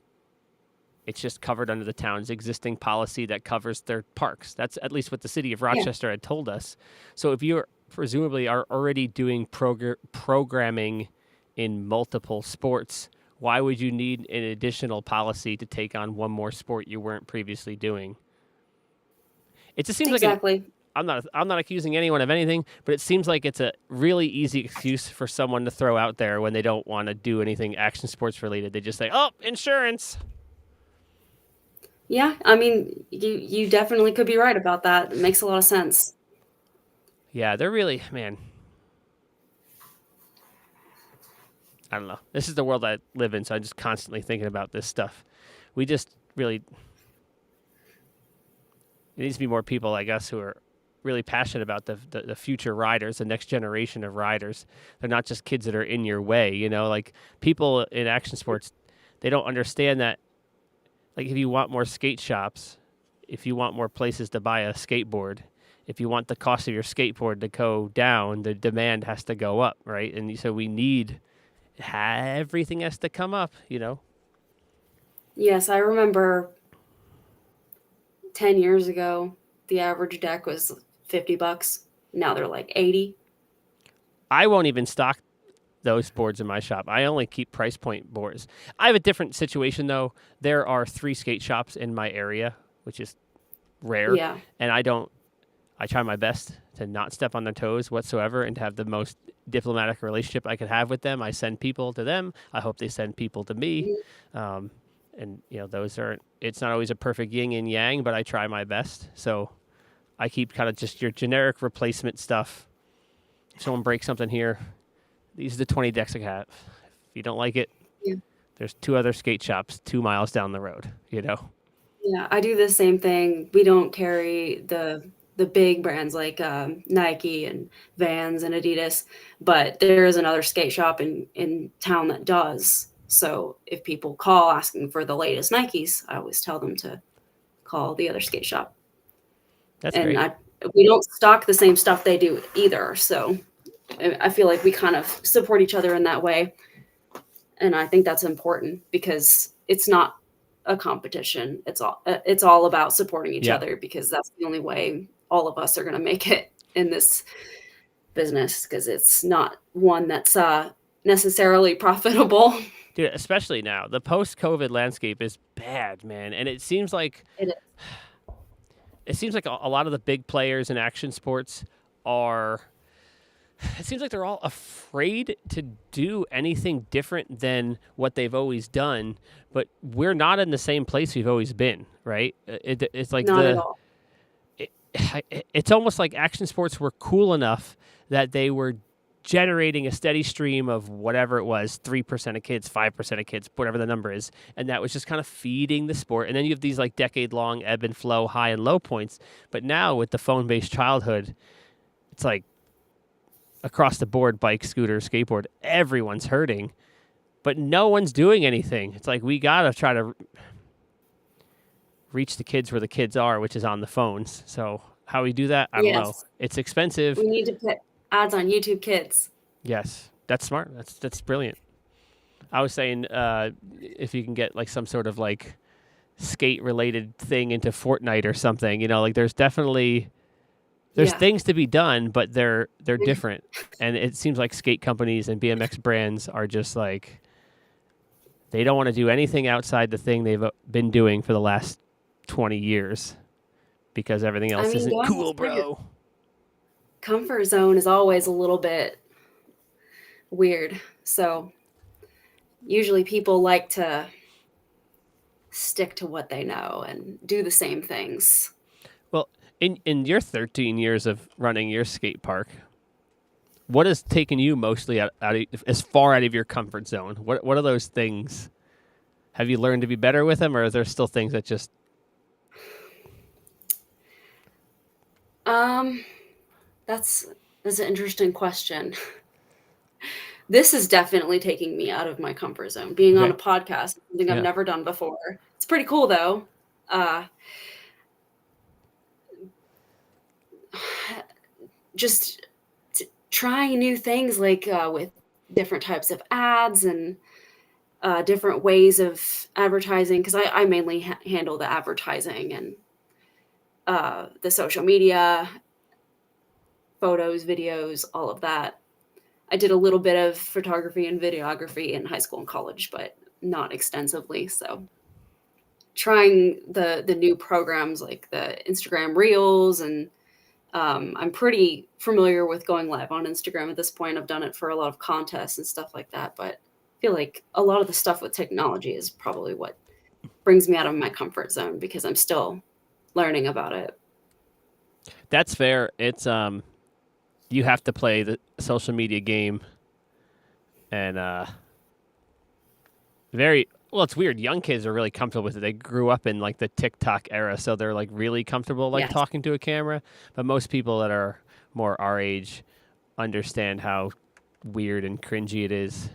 it's just covered under the town's existing policy that covers their parks. That's at least what the city of Yeah. Rochester had told us. So if you presumably are already doing programming in multiple sports, why would you need an additional policy to take on one more sport you weren't previously doing? It just seems like Exactly. I'm not accusing anyone of anything, but it seems like it's a really easy excuse for someone to throw out there when they don't want to do anything action sports related. They just say, "Oh, insurance." Yeah, I mean, you definitely could be right about that. It makes a lot of sense. Yeah, they're really, man. I don't know. This is the world I live in, so I'm just constantly thinking about this stuff. We just really, there needs to be more people like us who are really passionate about the future riders, the next generation of riders. They're not just kids that are in your way, like people in action sports, they don't understand that. Like if you want more skate shops, if you want more places to buy a skateboard, if you want the cost of your skateboard to go down, the demand has to go up, right? And so everything has to come up. Yes, I remember 10 years ago, the average deck was $50. Now they're like 80. I won't even stock those boards in my shop. I only keep price point boards. I have a different situation though. There are 3 skate shops in my area, which is rare, Yeah. and I try my best to not step on their toes whatsoever and to have the most diplomatic relationship I could have with them. I send people to them. I hope they send people to me. And it's not always a perfect yin and yang, but I try my best. So I keep kind of just your generic replacement stuff. If someone breaks something here, these are the 20 decks I have. If you don't like it, Yeah. there's 2 other skate shops 2 miles down the road, Yeah, I do the same thing. We don't carry the big brands like Nike and Vans and Adidas, but there is another skate shop in town that does. So if people call asking for the latest Nikes, I always tell them to call the other skate shop. That's And great. we don't stock the same stuff they do either. So I feel like we kind of support each other in that way. And I think that's important because it's not a competition. It's all about supporting each Yeah. other because that's the only way all of us are going to make it in this business because it's not one that's necessarily profitable. Dude, especially now. The post-COVID landscape is bad, man. And it seems like It is. a lot of the big players in action sports are it seems like they're all afraid to do anything different than what they've always done, but we're not in the same place we've always been, right? It's like Not at all. it's almost like action sports were cool enough that they were generating a steady stream of whatever it was, 3% of kids, 5% of kids, whatever the number is. And that was just kind of feeding the sport. And then you have these like decade-long ebb and flow, high and low points. But now with the phone-based childhood, it's like across the board, bike, scooter, skateboard, everyone's hurting, but no one's doing anything. It's like we got to try to reach the kids where the kids are, which is on the phones. So how we do that, I don't know. It's expensive. We need to put ads on YouTube Kids. Yes, that's smart. That's brilliant. I was saying if you can get like some sort of like skate related thing into Fortnite or something, like there's definitely things to be done, but they're different. And it seems like skate companies and BMX brands are just like they don't want to do anything outside the thing they've been doing for the last 20 years because everything else isn't cool, bro. Comfort zone is always a little bit weird. So usually people like to stick to what they know and do the same things. Well, in your 13 years of running your skate park, what has taken you mostly as far out of your comfort zone? What are those things? Have you learned to be better with them, or are there still things that just... That's an interesting question. This is definitely taking me out of my comfort zone. Being on Okay. a podcast, something I've Yeah. never done before. It's pretty cool though. Uh, just trying new things like with different types of ads and different ways of advertising because I mainly handle the advertising and the social media, photos, videos, all of that. I did a little bit of photography and videography in high school and college, but not extensively. So trying the new programs like the Instagram Reels and I'm pretty familiar with going live on Instagram at this point. I've done it for a lot of contests and stuff like that, but I feel like a lot of the stuff with technology is probably what brings me out of my comfort zone because I'm still learning about it. That's fair. It's you have to play the social media game, and very well. It's weird. Young kids are really comfortable with it. They grew up in like the TikTok era, so they're like really comfortable like Yes. talking to a camera. But most people that are more our age understand how weird and cringy it is.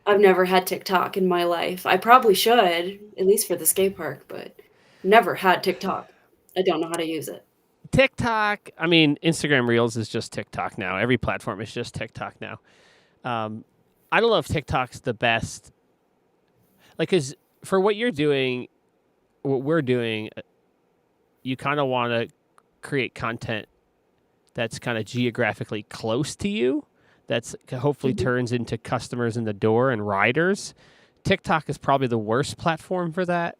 I've never had TikTok in my life. I probably should, at least for the skate park, but never had TikTok. I don't know how to use it. TikTok. I mean, Instagram Reels is just TikTok now. Every platform is just TikTok now. Um, I don't know if TikTok's the best. Like, cause for what you're doing, what we're doing, you kind of want to create content that's kind of geographically close to you. That's hopefully Mhm. turns into customers in the door and riders. TikTok is probably the worst platform for that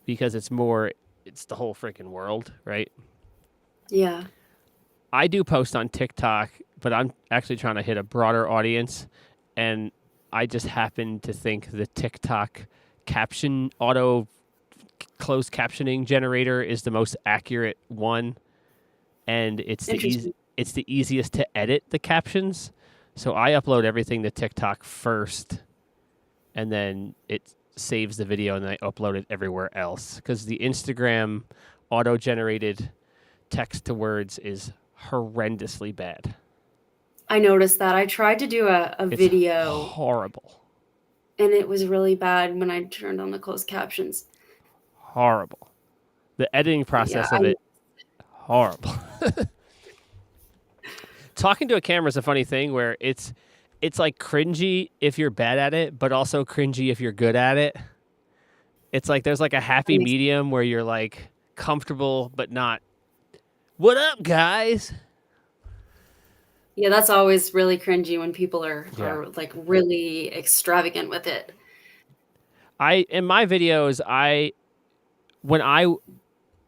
because it's the whole freaking world, right? Yeah. I do post on TikTok, but I'm actually trying to hit a broader audience. And I just happen to think the TikTok caption auto closed captioning generator is the most accurate one, and Interesting. it's the easiest to edit the captions. So I upload everything to TikTok first, and then it saves the video, and then I upload it everywhere else. Because the Instagram auto generated text to words is horrendously bad. I noticed that. I tried to do a It's video horrible, and it was really bad when I turned on the closed captions. horrible. The editing Yeah, process of it, horrible. Talking to a camera is a funny thing where it's like cringy if you're bad at it, but also cringy if you're good at it. It's like there's like a that happy makes medium where you're like comfortable but not. What up, guys? yeah, that's always really cringy when people Yeah. are like really extravagant with it. I in my videos, I when I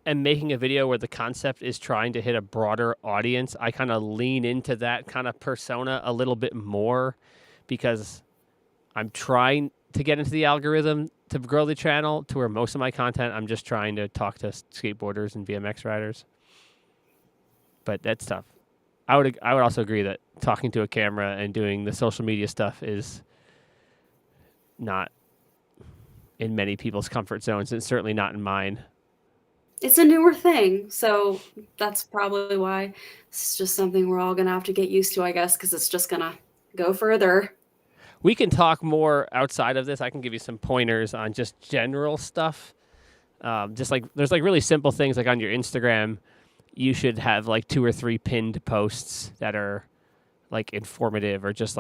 am making a video where the concept is trying to hit a broader audience, I kind of lean into that kind of persona a little bit more because I'm trying to get into the algorithm to grow the channel to where most of my content I'm just trying to talk to skateboarders and BMX riders. But that's tough. I would also agree that talking to a camera and doing the social media stuff is not in many people's comfort zones and certainly not in mine. It's a newer thing, so that's probably why it's just something we're all gonna have to get used to, I guess, because it's just gonna go further. We can talk more outside of this. I can give you some pointers on just general stuff. Just like there's like really simple things like on your Instagram, you should have like 2 or 3 pinned posts that are like informative or just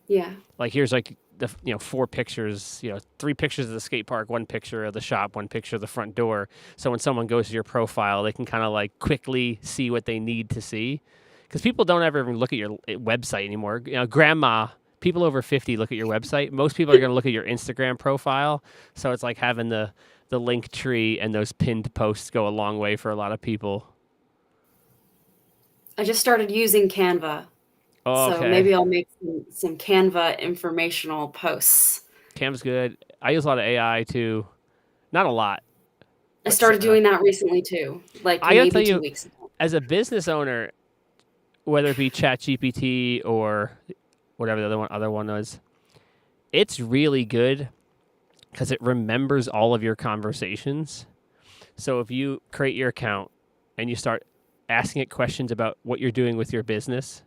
Yeah. like here's like the 4 pictures, 3 pictures of the skate park, 1 picture of the shop, 1 picture of the front door. So when someone goes to your profile, they can kind of like quickly see what they need to see. Because people don't ever even look at your website anymore. Grandma, people over 50 look at your website. Most people are going to look at your Instagram profile. So it's like having the link tree and those pinned posts go a long way for a lot of people. I just started using Canva, Oh, so okay. maybe I'll make some Canva informational posts. Cam's good. I use a lot of AI too. Not a lot, I but started doing that recently too, like I gotta tell maybe 2 you, weeks ago. as a business owner, whether it be ChatGPT or whatever the other one was, it's really good because it remembers all of your conversations. So if you create your account and you start asking it questions about what you're doing with your business,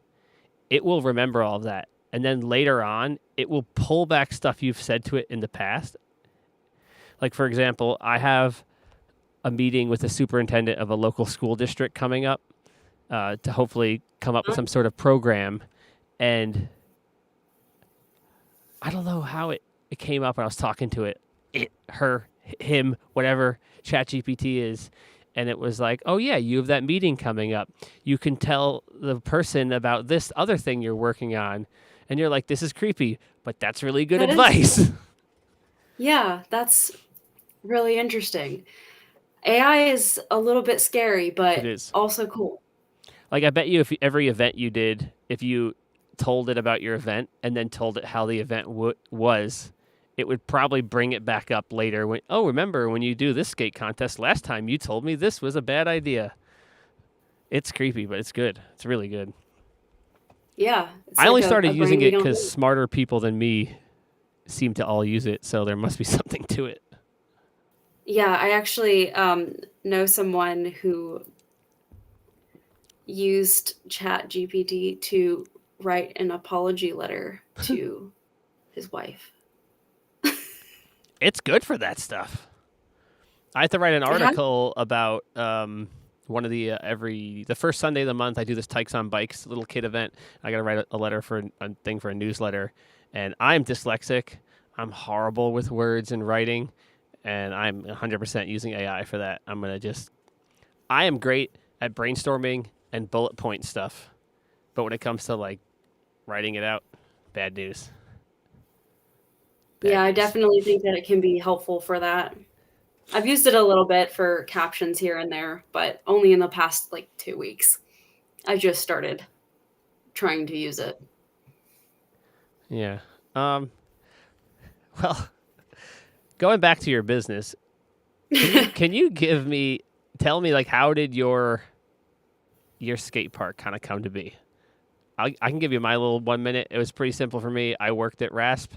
it will remember all of that. And then later on, it will pull back stuff you've said to it in the past. Like, for example, I have a meeting with the superintendent of a local school district coming up to hopefully come up with some sort of program. And I don't know how it came up when I was talking to it, her, him, whatever ChatGPT is. And it was like, oh, yeah, you have that meeting coming up. You can tell the person about this other thing you're working on. And you're like, this is creepy, but that's really good advice. Yeah, that's really interesting. AI is a little bit scary, but It is. also cool. Like, I bet you if every event you did, if you told it about your event and then told it how the event was, it would probably bring it back up later. When, oh, remember when you do this skate contest last time, you told me this was a bad idea. It's creepy, but it's good. It's really good. Yeah. I only started using it because smarter people than me seem to all use it, so there must be something to it. Yeah, I actually know someone who used ChatGPT to write an apology letter to his wife. It's good for that stuff. I have to write an article about one of the first Sunday of the month. I do this Tykes on Bikes little kid event. I got to write a letter for a thing for a newsletter, and I'm dyslexic. I'm horrible with words and writing, and I'm 100% using AI for that. I am great at brainstorming and bullet point stuff, but when it comes to like writing it out, bad news. I definitely think that it can be helpful for that. I've used it a little bit for captions here and there, but only in the past like 2 weeks. I just started trying to use it. Yeah. Well, going back to your business, can you tell me like how did your skate park kind of come to be? I can give you my little 1 minute. It was pretty simple for me. I worked at RASP.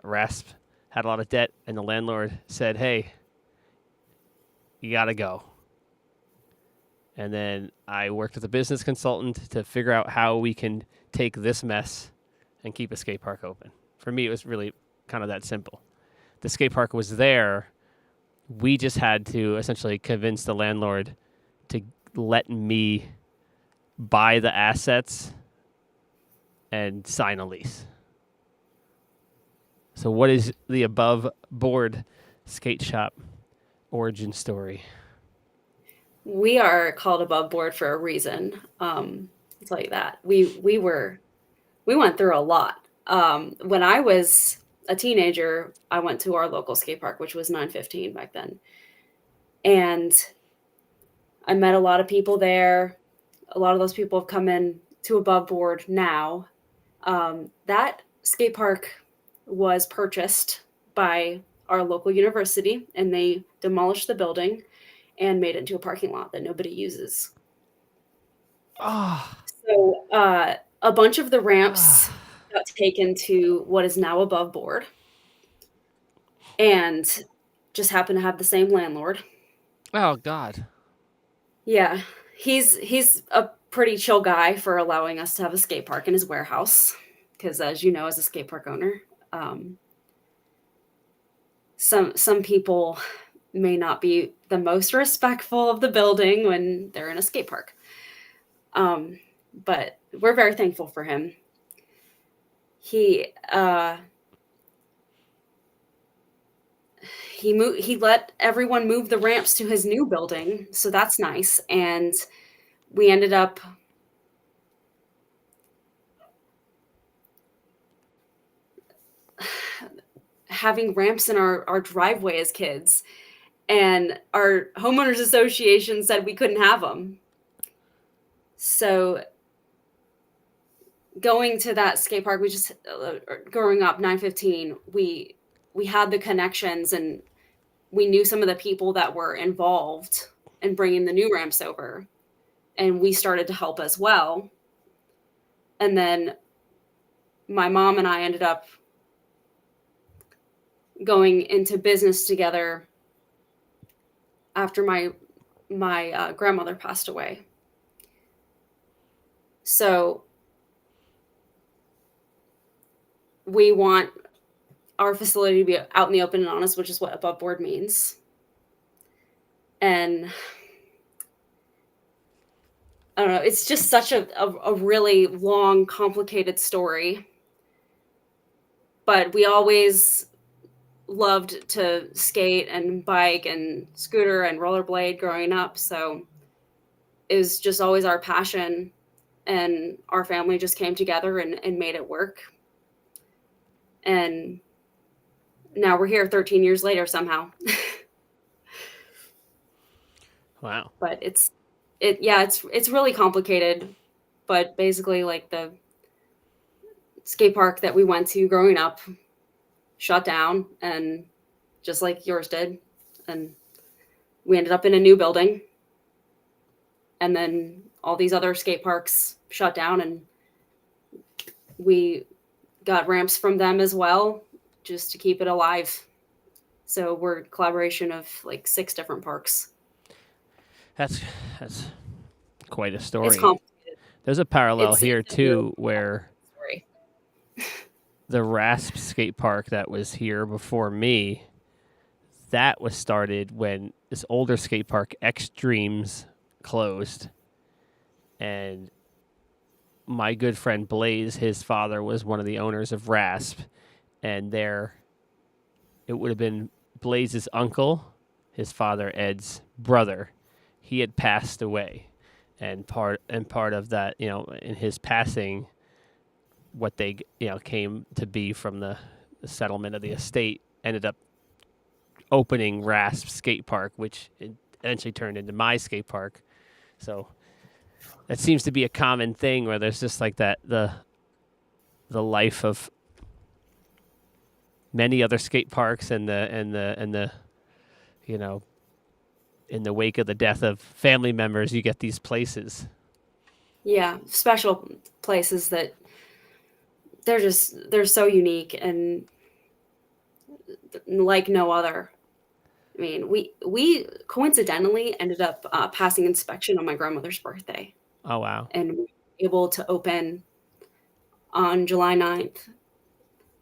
RASP had a lot of debt, and the landlord said, hey, you got to go. And then I worked with a business consultant to figure out how we can take this mess and keep a skate park open. For me, it was really kind of that simple. The skate park was there. We just had to essentially convince the landlord to let me buy the assets and sign a lease. So what is the above board skate shop origin story? We are called above board for a reason. I'll tell you that. We went through a lot. When I was a teenager, I went to our local skate park, which was 915 back then. And I met a lot of people there. A lot of those people have come in to above board now. That skate park was purchased by our local university, and they demolished the building and made it into a parking lot that nobody uses. So a bunch of the ramps got taken to what is now above board, and just happened to have the same landlord. Oh God. Yeah, he's a pretty chill guy for allowing us to have a skate park in his warehouse, because as you know, as a skate park owner, some people may not be the most respectful of the building when they're in a skate park. But we're very thankful for him. He let everyone move the ramps to his new building, so that's nice. And we ended up having ramps in our driveway as kids, and our homeowners association said we couldn't have them. So going to that skate park, growing up 915, we had the connections, and we knew some of the people that were involved in bringing the new ramps over, and we started to help as well. And then my mom and I ended up going into business together after my my grandmother passed away. So we want our facility to be out in the open and honest, which is what above board means. And I don't know, it's just such a really long, complicated story. But we always loved to skate and bike and scooter and rollerblade growing up. So it was just always our passion. And our family just came together and made it work. And now we're here 13 years later somehow. Wow. But it's really complicated. But basically, like, the skate park that we went to growing up shut down, and just like yours did, and we ended up in a new building, and then all these other skate parks shut down, and we got ramps from them as well, just to keep it alive. So we're a collaboration of like 6 different parks. That's quite a story. It's complicated. There's a parallel here too, where Story. the Rasp skate park that was here before me, that was started when this older skate park, Extremes, closed. And my good friend Blaze, his father was one of the owners of Rasp. And it would have been Blaze's uncle, his father Ed's brother. He had passed away. And part of that, in his passing, what they came to be from the settlement of the estate ended up opening Rasp Skate Park, which eventually turned into my skate park. So that seems to be a common thing where there's just like that the life of many other skate parks and the in the wake of the death of family members, you get these places. Yeah, special places that they're so unique and like no other. I mean, we coincidentally ended up passing inspection on my grandmother's birthday. Oh, wow. And we were able to open on July 9th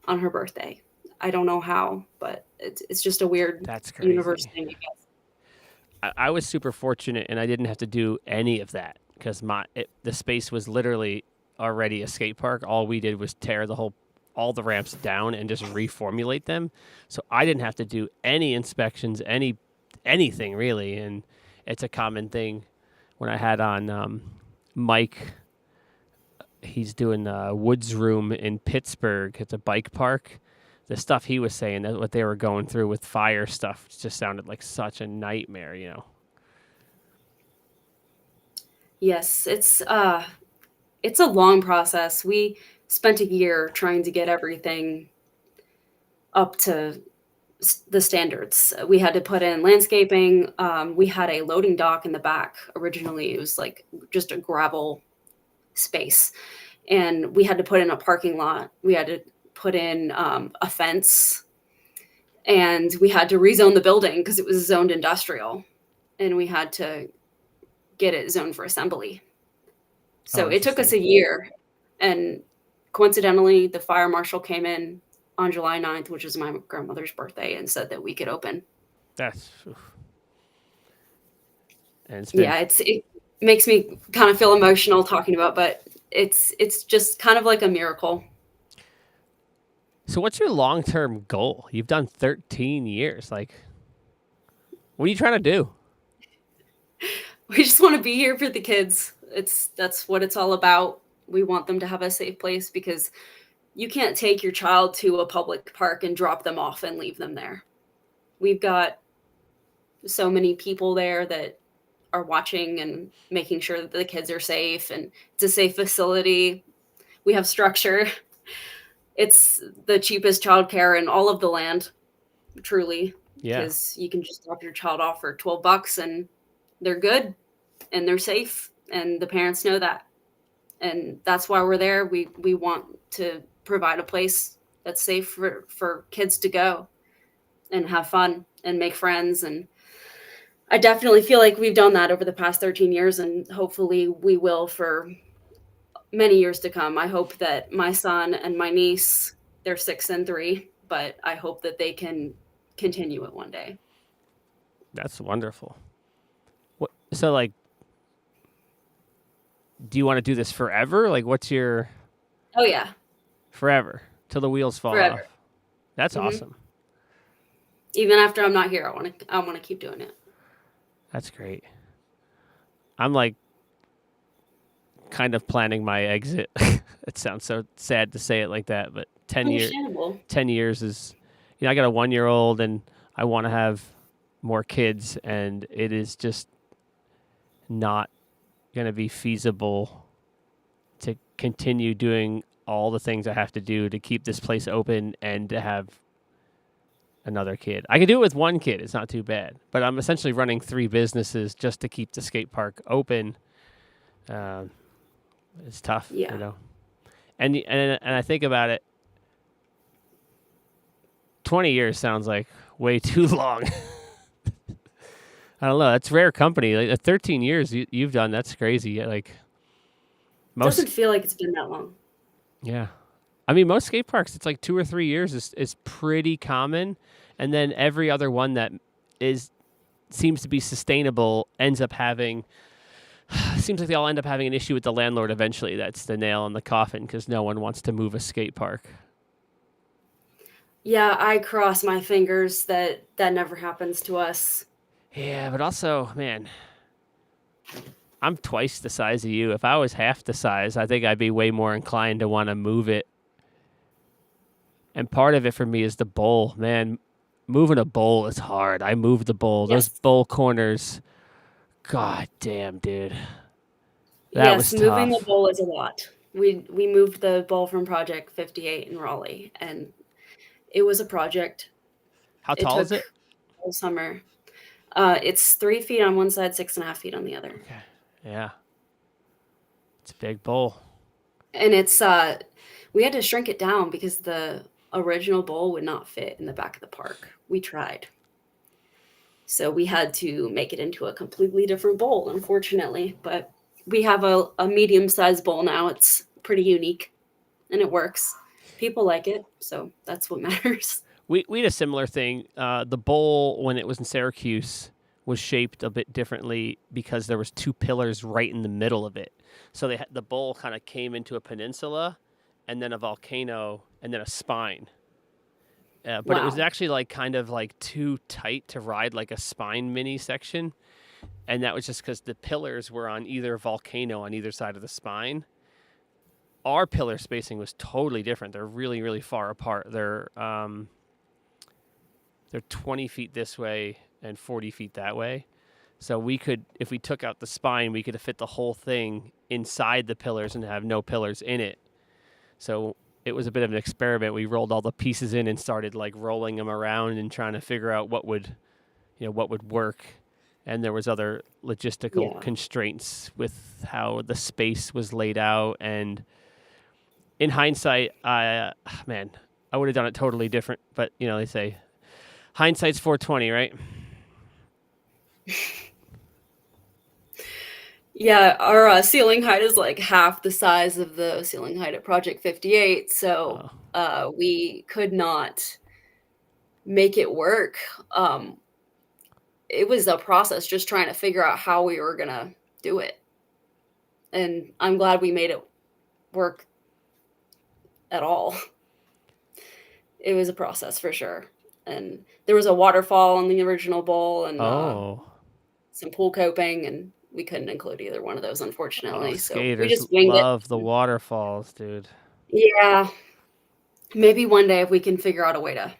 on her birthday. I don't know how, but it's just a weird universe thing, I guess. I was super fortunate, and I didn't have to do any of that because the space was literally already a skate park. All we did was tear all the ramps down and just reformulate them. So I didn't have to do any inspections, anything really. And it's a common thing when I had on Mike. He's doing Woods Room in Pittsburgh. It's a bike park. The stuff he was saying, that what they were going through with fire stuff, just sounded like such a nightmare, Yes, it's a long process. We spent a year trying to get everything up to the standards. We had to put in landscaping. We had a loading dock in the back. Originally, it was like just a gravel space, and we had to put in a parking lot. We had to put in a fence, and we had to rezone the building because it was zoned industrial, and we had to get it zoned for assembly. So it took us a year, and coincidentally, the fire marshal came in on July 9th, which is my grandmother's birthday, and said that we could open. It makes me kind of feel emotional talking about, but it's just kind of like a miracle. So what's your long-term goal? You've done 13 years. Like, what are you trying to do? We just want to be here for the kids. That's what it's all about. We want them to have a safe place, because you can't take your child to a public park and drop them off and leave them there. We've got so many people there that are watching and making sure that the kids are safe, and it's a safe facility. We have structure. It's the cheapest childcare in all of the land, truly. Yeah. Because you can just drop your child off for $12 and they're good and they're safe, and the parents know that. And that's why we're there. We want to provide a place that's safe for kids to go and have fun and make friends. And I definitely feel like we've done that over the past 13 years, and hopefully we will for many years to come. I hope that my son and my niece, they're 6 and 3, but I hope that they can continue it one day. That's wonderful. So, like, do you want to do this forever? Like, what's your... Oh yeah. Forever. Till the wheels fall Forever. off. That's awesome. Even after I'm not here, I want to keep doing it. That's great. I'm like kind of planning my exit. It sounds so sad to say it like that, but 10 years is, I got a 1-year-old and I want to have more kids, and it is just not going to be feasible to continue doing all the things I have to do to keep this place open and to have another kid. I can do it with one kid. It's not too bad. But I'm essentially running 3 businesses just to keep the skate park open. It's tough, And I think about it, 20 years sounds like way too long. I don't know. That's rare company. Like 13 years you've done. That's crazy. Like most doesn't feel like it's been that long. Yeah. I mean, most skate parks, it's like 2 or 3 years is pretty common. And then every other one that seems to be sustainable ends up having, seems like they all end up having an issue with the landlord eventually. That's the nail in the coffin because no one wants to move a skate park. Yeah, I cross my fingers that never happens to us. Yeah, but also, man, I'm twice the size of you. If I was half the size, I think I'd be way more inclined to want to move it. And part of it for me is the bowl. Man, moving a bowl is hard. I moved the bowl. Yes. Those bowl corners, god damn, dude. That was tough. Moving the bowl is a lot. We moved the bowl from Project 58 in Raleigh, and it was a project. How tall is it? All summer. It's 3 feet on one side, 6.5 feet on the other. Okay. Yeah. It's a big bowl. And it's we had to shrink it down because the original bowl would not fit in the back of the park. We tried. So we had to make it into a completely different bowl, unfortunately. But we have a medium-sized bowl now. It's pretty unique, and it works. People like it, so that's what matters. We had a similar thing. The bowl, when it was in Syracuse, was shaped a bit differently because there was 2 pillars right in the middle of it. So the bowl kind of came into a peninsula, and then a volcano, and then a spine. But It was actually like kind of like too tight to ride like a spine mini section, and that was just because the pillars were on either volcano on either side of the spine. Our pillar spacing was totally different. They're really, really far apart. They're 20 feet this way and 40 feet that way. So we could, if we took out the spine, we could have fit the whole thing inside the pillars and have no pillars in it. So it was a bit of an experiment. We rolled all the pieces in and started like rolling them around and trying to figure out what would work. And there was other logistical constraints with how the space was laid out. And in hindsight, I would have done it totally different. But they say hindsight's 420, right? Yeah, our ceiling height is like half the size of the ceiling height at Project 58, so we could not make it work. It was a process just trying to figure out how we were going to do it. And I'm glad we made it work at all. It was a process for sure. And there was a waterfall in the original bowl and some pool coping, and we couldn't include either one of those, unfortunately. So skaters we just winged love the waterfalls, dude. Yeah. Maybe one day if we can figure out a way to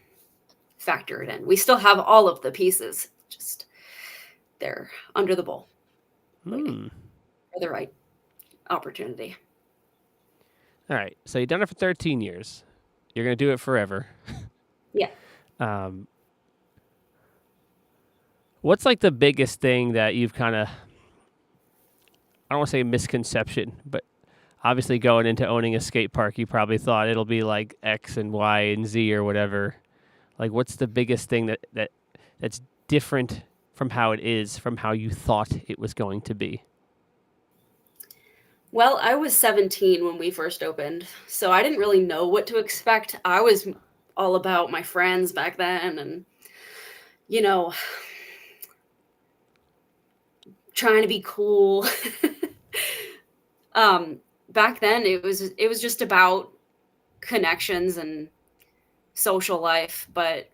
factor it in. We still have all of the pieces, just they're under the bowl. Waiting for the right opportunity. All right. So you've done it for 13 years. You're going to do it forever. Yeah. What's like the biggest thing that you've kind of, I don't want to say misconception, but obviously going into owning a skate park, you probably thought it'll be like X and Y and Z or whatever. Like, what's the biggest thing that's different from how it is, from how you thought it was going to be? Well, I was 17 when we first opened, so I didn't really know what to expect. I was all about my friends back then and, you know, trying to be cool. Back then it was just about connections and social life, but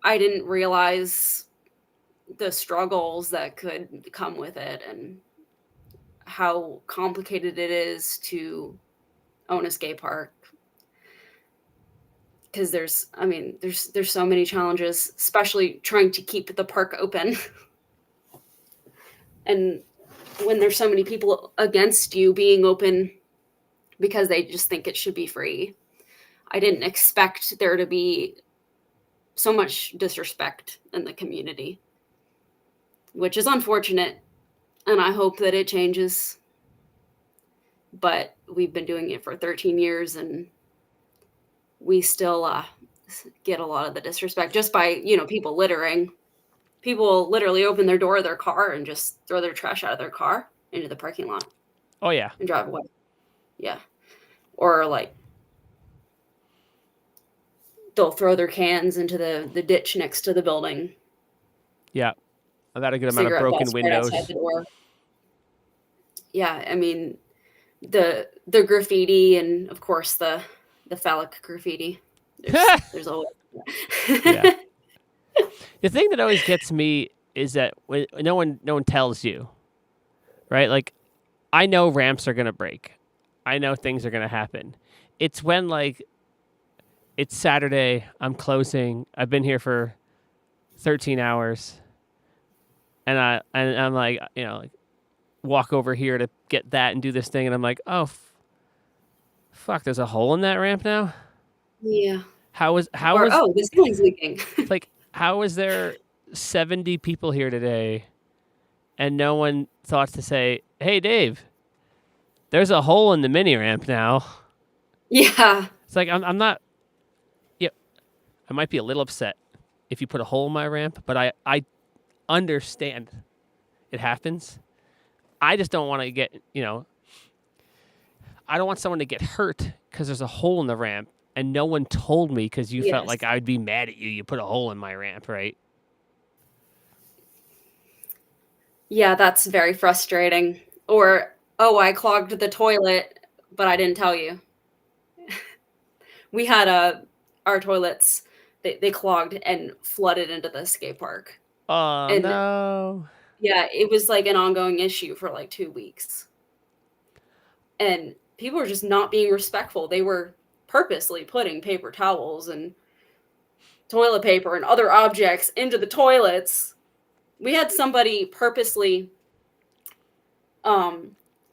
I didn't realize the struggles that could come with it and how complicated it is to own a skate park because there's so many challenges, especially trying to keep the park open. And when there's so many people against you being open because they just think it should be free. I didn't expect there to be so much disrespect in the community, which is unfortunate, and I hope that it changes. But we've been doing it for 13 years and we still get a lot of the disrespect just by, people littering. People literally open their door of their car and just throw their trash out of their car into the parking lot Oh yeah. and drive away. Yeah. Or like they'll throw their cans into the ditch next to the building. Yeah. I've got a good amount of Cigarette broken butts right outside windows. the door. Yeah, I mean the graffiti and of course the phallic graffiti. There's always Yeah. The thing that always gets me is that when no one tells you, right? Like, I know ramps are gonna break. I know things are gonna happen. It's when like it's Saturday, I'm closing. I've been here for 13 hours, and I'm like, like walk over here to get that and do this thing, and I'm like, oh, fuck, there's a hole in that ramp now. Yeah. How was Or the ceiling's leaking. like how was there 70 people here today, and no one thought to say, hey, Dave, there's a hole in the mini ramp now. Yeah. It's like I'm not. Yeah, I might be a little upset if you put a hole in my ramp, but I understand it happens. I just don't want to get I don't want someone to get hurt because there's a hole in the ramp and no one told me because you felt Yes. like I'd be mad at you. You put a hole in my ramp, right? Yeah, that's very frustrating. Or, oh, I clogged the toilet, but I didn't tell you. We had our toilets, they clogged and flooded into the skate park. Oh And no. yeah, it was like an ongoing issue for like 2 weeks. And people were just not being respectful. They were purposely putting paper towels and toilet paper and other objects into the toilets. We had somebody purposely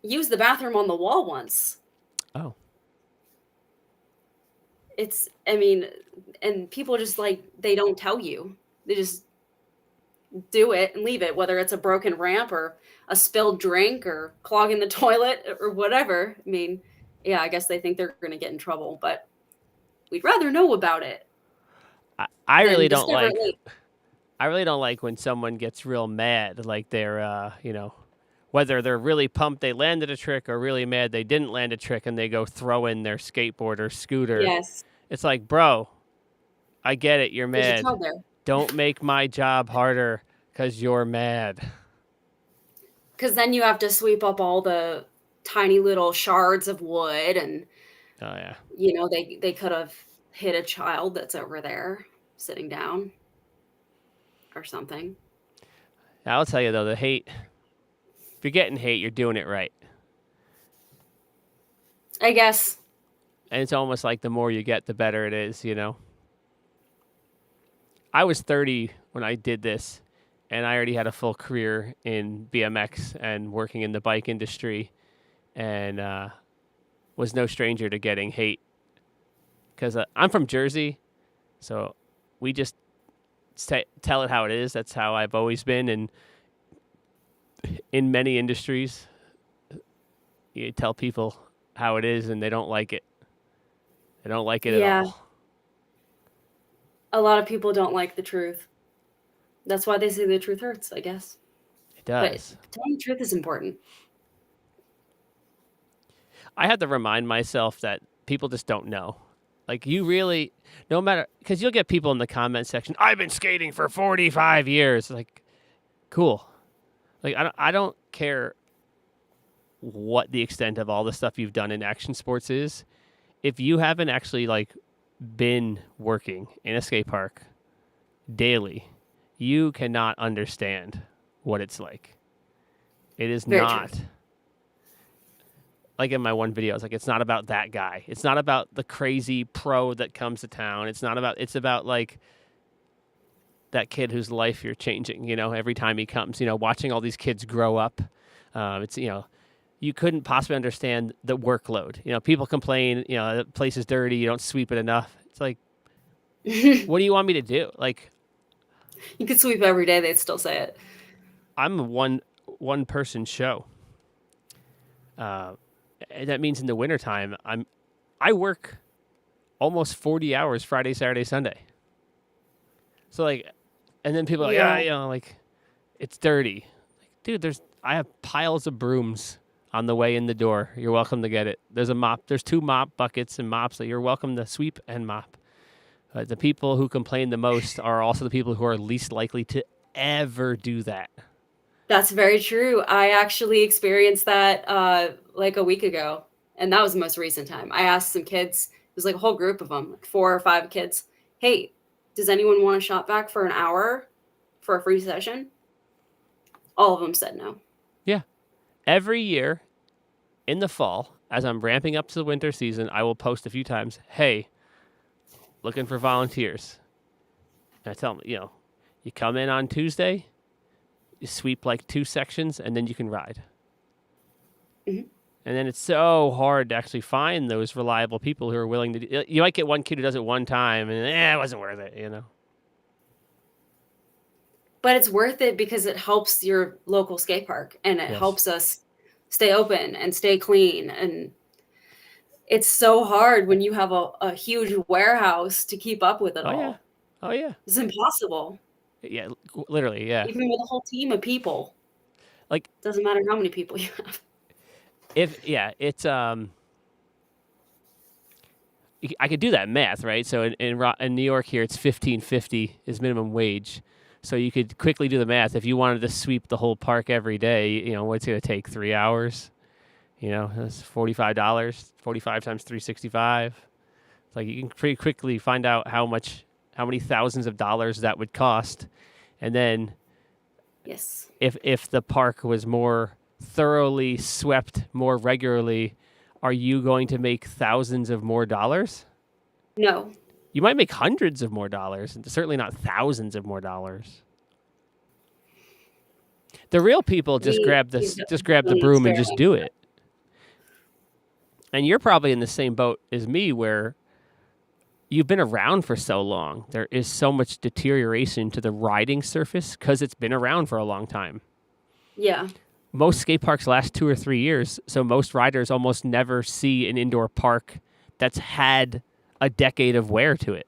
use the bathroom on the wall once. Oh. And people just like, they don't tell you. They just do it and leave it, whether it's a broken ramp or a spilled drink or clogging the toilet or whatever. Yeah, I guess they think they're going to get in trouble, but we'd rather know about it I really than don't discover like it late. I really don't like when someone gets real mad, like they're whether they're really pumped they landed a trick or really mad they didn't land a trick and they go throw in their skateboard or scooter. Yes, It's like, bro, I get it, you're there's a mad. child there. Don't make my job harder because you're mad. Because then you have to sweep up all the tiny little shards of wood, and Oh yeah. they could have hit a child that's over there sitting down or something. I'll tell you though, the hate. If you're getting hate, you're doing it right. I guess. And it's almost like the more you get, the better it is. I was 30 when I did this, and I already had a full career in BMX and working in the bike industry, and was no stranger to getting hate. Because I'm from Jersey, so we just tell it how it is. That's how I've always been, and in many industries, you tell people how it is, and they don't like it. They don't like it at Yeah. all. A lot of people don't like the truth. That's why they say the truth hurts, I guess. It But does. telling the truth is important. I had to remind myself that people just don't know. Like you really, no matter, because you'll get people in the comment section. I've been skating for 45 years. Like, cool. Like I don't care what the extent of all the stuff you've done in action sports is. If you haven't actually like been working in a skate park daily, you cannot understand what it's like. It is Very not. true. Like in my one video, I was like, it's not about that guy. It's not about the crazy pro that comes to town. It's about like that kid whose life you're changing, every time he comes, watching all these kids grow up. You couldn't possibly understand the workload. People complain, the place is dirty. You don't sweep it enough. It's like, what do you want me to do? Like, You could sweep every day, they'd still say it. I'm a one person show. And that means in the wintertime, I work almost 40 hours Friday, Saturday, Sunday. So like, and then people are like, like it's dirty. Like, dude, I have piles of brooms on the way in the door. You're welcome to get it. There's a mop. There's 2 mop buckets and mops that you're welcome to sweep and mop. The people who complain the most are also the people who are least likely to ever do that. That's very true. I actually experienced that like a week ago, and that was the most recent time. I asked some kids, it was like a whole group of them, like 4 or 5 kids, hey, does anyone want to shop vac for an hour for a free session? All of them said no. Yeah. Every year in the fall, as I'm ramping up to the winter season, I will post a few times, hey, looking for volunteers. And I tell them, you come in on Tuesday, you sweep like 2 sections, and then you can ride. Mm-hmm. And then it's so hard to actually find those reliable people who are willing to do. You might get one kid who does it one time, and it wasn't worth it, But it's worth it because it helps your local skate park, and it helps us stay open and stay clean. And it's so hard when you have a huge warehouse to keep up with it all. Oh, yeah. It's impossible. Yeah, literally, yeah. Even with a whole team of people. Like, doesn't matter how many people you have. It's I could do that math, right? So in New York here, it's $15.50 is minimum wage. So you could quickly do the math. If you wanted to sweep the whole park every day, what's it going to take? 3 hours? That's $45. 45 times 365. It's like you can pretty quickly find out how many thousands of dollars that would cost. And then yes, if the park was more thoroughly swept more regularly, are you going to make thousands of more dollars? No. You might make hundreds of more dollars, and certainly not thousands of more dollars. The real people just grab the broom and just do it. And you're probably in the same boat as me where you've been around for so long. There is so much deterioration to the riding surface because it's been around for a long time. Yeah. Most skate parks last 2 or 3 years, so most riders almost never see an indoor park that's had a decade of wear to it.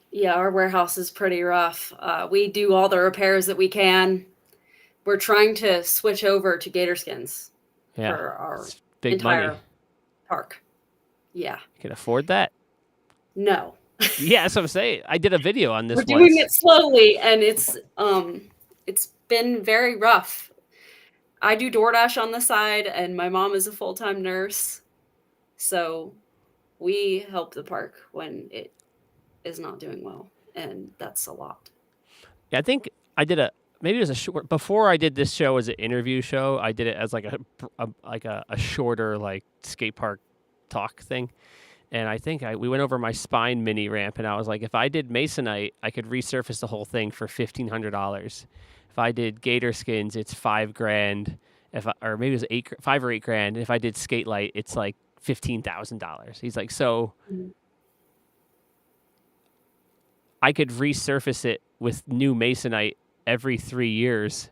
Yeah, our warehouse is pretty rough. We do all the repairs that we can. We're trying to switch over to gator skins for our entire park. Yeah. You can afford that? No. Yeah, that's what I'm saying. I did a video on this. We're doing it slowly, and it's been very rough. I do DoorDash on the side, and my mom is a full-time nurse. So we help the park when it is not doing well, and that's a lot. Yeah, I think I did maybe it was a short, before I did this show as an interview show, I did it as like a shorter like skate park talk thing. And I think we went over my spine mini ramp, and I was like, if I did masonite, I could resurface the whole thing for $1,500. If I did gator skins, it's $5,000. Or maybe it was $5 or $8,000. And if I did skate light, it's like $15,000. He's like, so I could resurface it with new masonite every 3 years,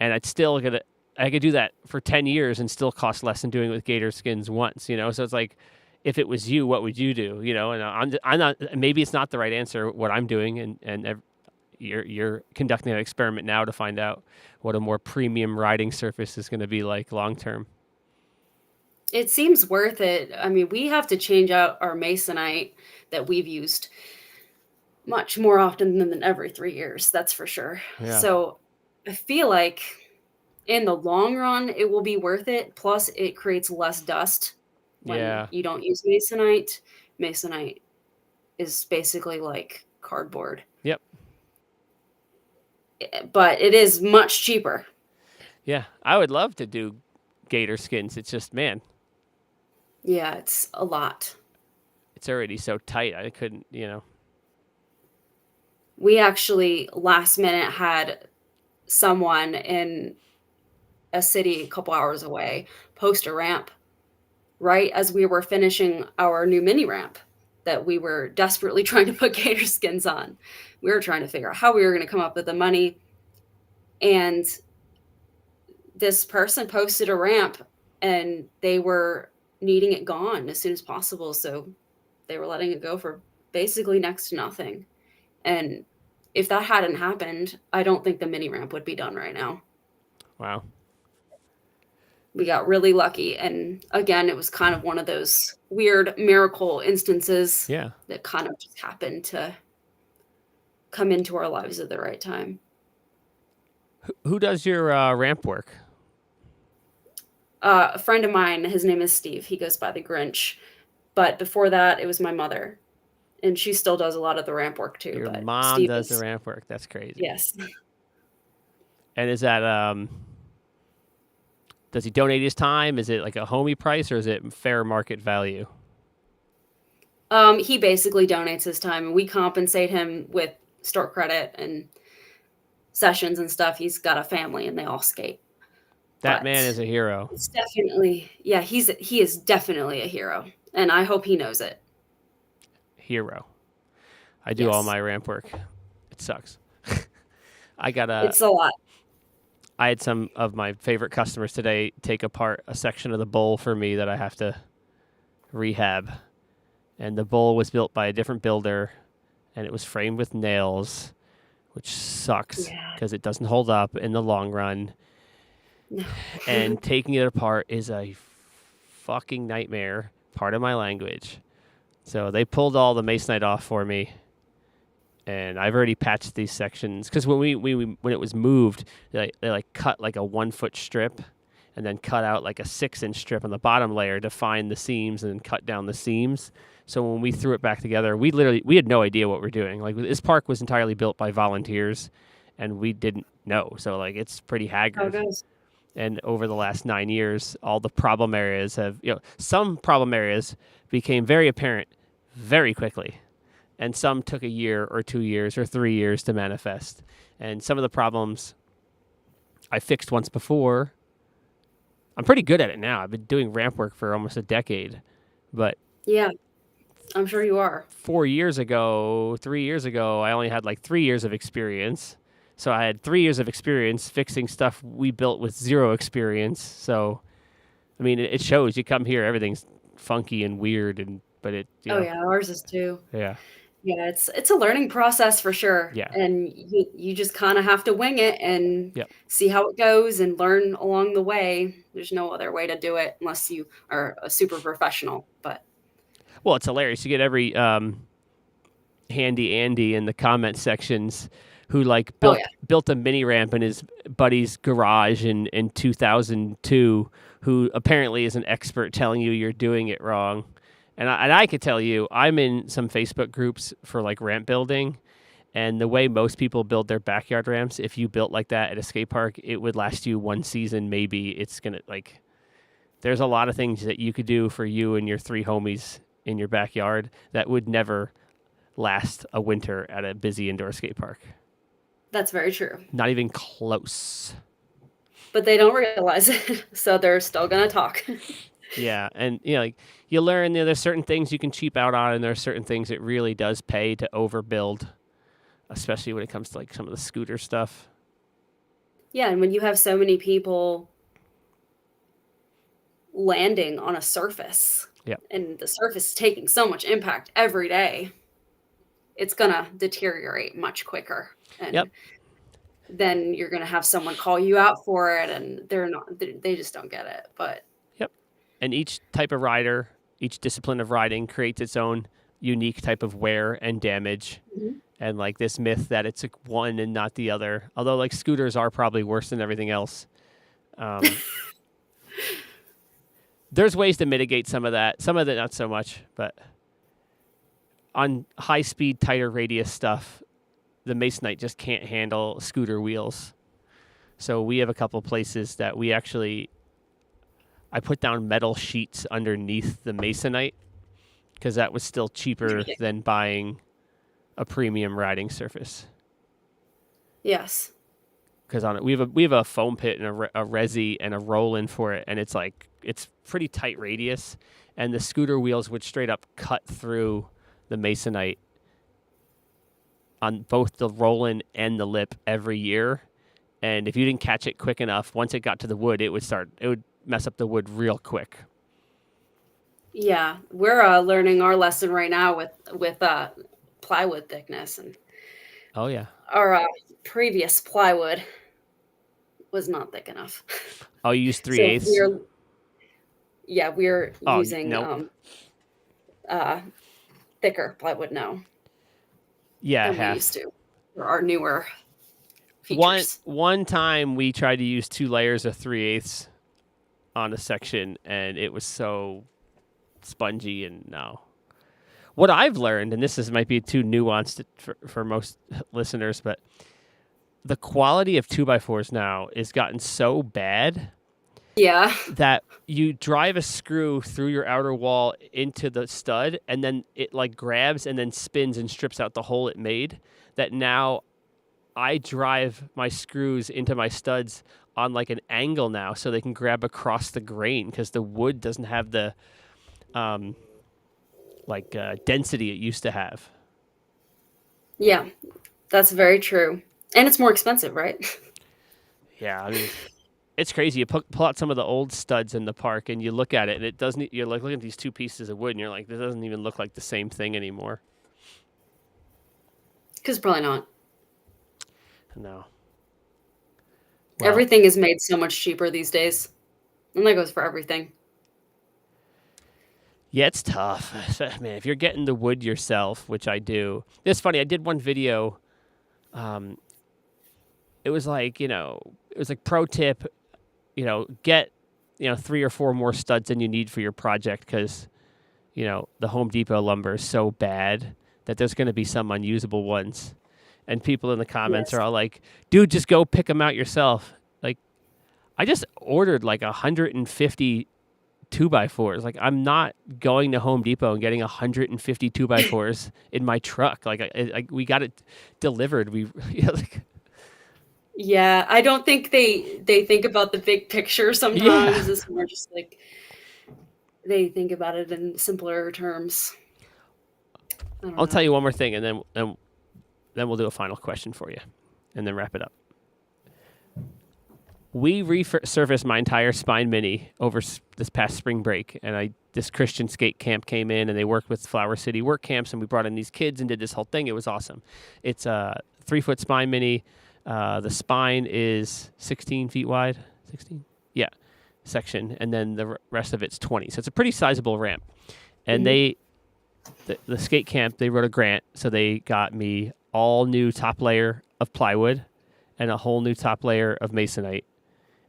and I could do that for 10 years and still cost less than doing it with gator skins once. So it's like, if it was you, what would you do? You know, and I'm not. Maybe it's not the right answer what I'm doing, and you're conducting an experiment now to find out what a more premium riding surface is going to be like long term. It seems worth it. I mean, we have to change out our masonite that we've used much more often than every 3 years. That's for sure. Yeah. So I feel like in the long run, it will be worth it. Plus, it creates less dust when Yeah. you don't use masonite. Masonite is basically like cardboard, Yep. but it is much cheaper. Yeah. I would love to do gator skins. It's just, man, Yeah, it's a lot. it's already so tight. I couldn't, We actually last minute had someone in a city a couple hours away post a ramp right as we were finishing our new mini ramp that we were desperately trying to put gator skins on. We were trying to figure out how we were going to come up with the money. And this person posted a ramp and they were needing it gone as soon as possible. So they were letting it go for basically next to nothing. And if that hadn't happened, I don't think the mini ramp would be done right now. Wow. We got really lucky. And again, it was kind of one of those weird miracle instances Yeah. that kind of just happened to come into our lives at the right time. Who does your ramp work? A friend of mine, his name is Steve. He goes by the Grinch. But before that, it was my mother. And she still does a lot of the ramp work too. Your But mom Steve does is, the ramp work. That's crazy. yes. And is that does he donate his time? Is it like a homie price or is it fair market value? He basically donates his time and we compensate him with store credit and sessions and stuff. He's got a family and they all skate. That man But is a hero. it's definitely, yeah, he is definitely a hero. And I hope he knows it. Hero. I do all Yes. my ramp work. It sucks. I It's a lot. I had some of my favorite customers today take apart a section of the bowl for me that I have to rehab. And the bowl was built by a different builder and it was framed with nails, which sucks Yeah. because it doesn't hold up in the long run. No. And taking it apart is a fucking nightmare. Pardon my language. So they pulled all the masonite off for me, and I've already patched these sections because when when it was moved, they like cut like a 1 foot strip, and then cut out like a 6-inch strip on the bottom layer to find the seams, and then cut down the seams. So when we threw it back together, we had no idea what we're doing. Like this park was entirely built by volunteers, and we didn't know. So like it's pretty haggard. How it goes. And over the last 9 years, all the problem areas have, some problem areas became very apparent very quickly. And some took a year or 2 years or 3 years to manifest. And some of the problems I fixed once before. I'm pretty good at it now. I've been doing ramp work for almost a decade. But Yeah, I'm sure you are. 3 years ago, I only had like 3 years of experience. So I had 3 years of experience fixing stuff we built with zero experience. So, I mean, it shows. You come here, everything's funky and weird, but it. Oh yeah, ours is too. Yeah. Yeah, it's a learning process for sure. Yeah. And you just kind of have to wing it and Yep. see how it goes and learn along the way. There's no other way to do it unless you are a super professional. But Well, it's hilarious. You get every handy Andy in the comment sections who like built a mini ramp in his buddy's garage in 2002, who apparently is an expert telling you you're doing it wrong. And I could tell you, I'm in some Facebook groups for like ramp building, and the way most people build their backyard ramps, if you built like that at a skate park, it would last you one season. Maybe it's gonna like. There's a lot of things that you could do for you and your 3 homies in your backyard that would never last a winter at a busy indoor skate park. that's very true. Not even close. But they don't realize it, so they're still gonna talk. Yeah, and like you learn there's certain things you can cheap out on, and there are certain things it really does pay to overbuild, especially when it comes to like some of the scooter stuff. Yeah, and when you have so many people landing on a surface. Yeah. And the surface is taking so much impact every day, it's going to deteriorate much quicker. And Yep. then you're going to have someone call you out for it, and they just don't get it. But Yep. And each type of rider, each discipline of riding creates its own unique type of wear and damage. And like this myth that it's one and not the other, although like scooters are probably worse than everything else. There's ways to mitigate some of that. Some of it not so much, but on high speed, tighter radius stuff, the Masonite just can't handle scooter wheels. So we have a couple places that I put down metal sheets underneath the Masonite because that was still cheaper than buying a premium riding surface. yes. Because on it we have a foam pit and a resi and a roll-in for it, and it's pretty tight radius, and the scooter wheels would straight up cut through the Masonite on both the roll-in and the lip every year. And if you didn't catch it quick enough, once it got to the wood, it would mess up the wood real quick. Yeah, we're learning our lesson right now with plywood thickness, and Oh yeah. our previous plywood was not thick enough. Oh, you use 3/8? So we're using nope. thicker plywood now Yeah, than we used to for our newer features. One time we tried to use 2 layers of 3/8 on a section, and it was so spongy. And no. What I've learned, and might be too nuanced for most listeners, but the quality of 2x4s now has gotten so bad that you drive a screw through your outer wall into the stud, and then it like grabs and then spins and strips out the hole it made. That now I drive my screws into my studs on like an angle now, so they can grab across the grain because the wood doesn't have the density it used to have. Yeah, that's very true. And it's more expensive, right? Yeah, I mean, it's crazy. You pull out some of the old studs in the park, and you look at it, and it doesn't. You're like looking at these 2 pieces of wood, and you're like, this doesn't even look like the same thing anymore. Because probably not. No. Well, everything is made so much cheaper these days, and that goes for everything. Yeah, it's tough, man. If you're getting the wood yourself, which I do, it's funny. I did one video. It was like pro tip, get 3 or 4 more studs than you need for your project because the Home Depot lumber is so bad that there's going to be some unusable ones. And people in the comments are all like, dude, just go pick them out yourself. Like, I just ordered like 150 2x4s. Like, I'm not going to Home Depot and getting 150 2x4s in my truck. Like, we got it delivered. Yeah, I don't think they think about the big picture sometimes. It's more just like they think about it in simpler terms. I'll tell you one more thing, and then we'll do a final question for you, and then wrap it up. We resurfaced my entire Spine Mini over this past spring break, and this Christian skate camp came in, and they worked with Flower City work camps, and we brought in these kids and did this whole thing. It was awesome. It's a 3-foot Spine Mini. The spine is 16 feet wide. 16? Yeah, section, and then the rest of it's 20. So it's a pretty sizable ramp. And the skate camp, they wrote a grant, so they got me all new top layer of plywood and a whole new top layer of masonite,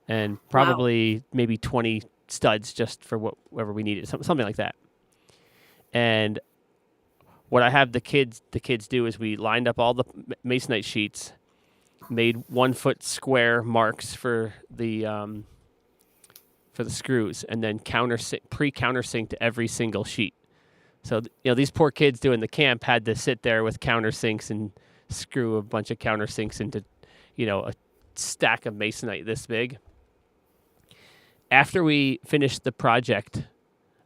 and probably maybe 20 studs just for whatever we needed, something like that. And what I have the kids do is we lined up all the masonite sheets, made 1 foot square marks for the screws, and then pre-countersinked every single sheet. So these poor kids doing the camp had to sit there with countersinks and screw a bunch of countersinks into a stack of masonite this big. After we finished the project,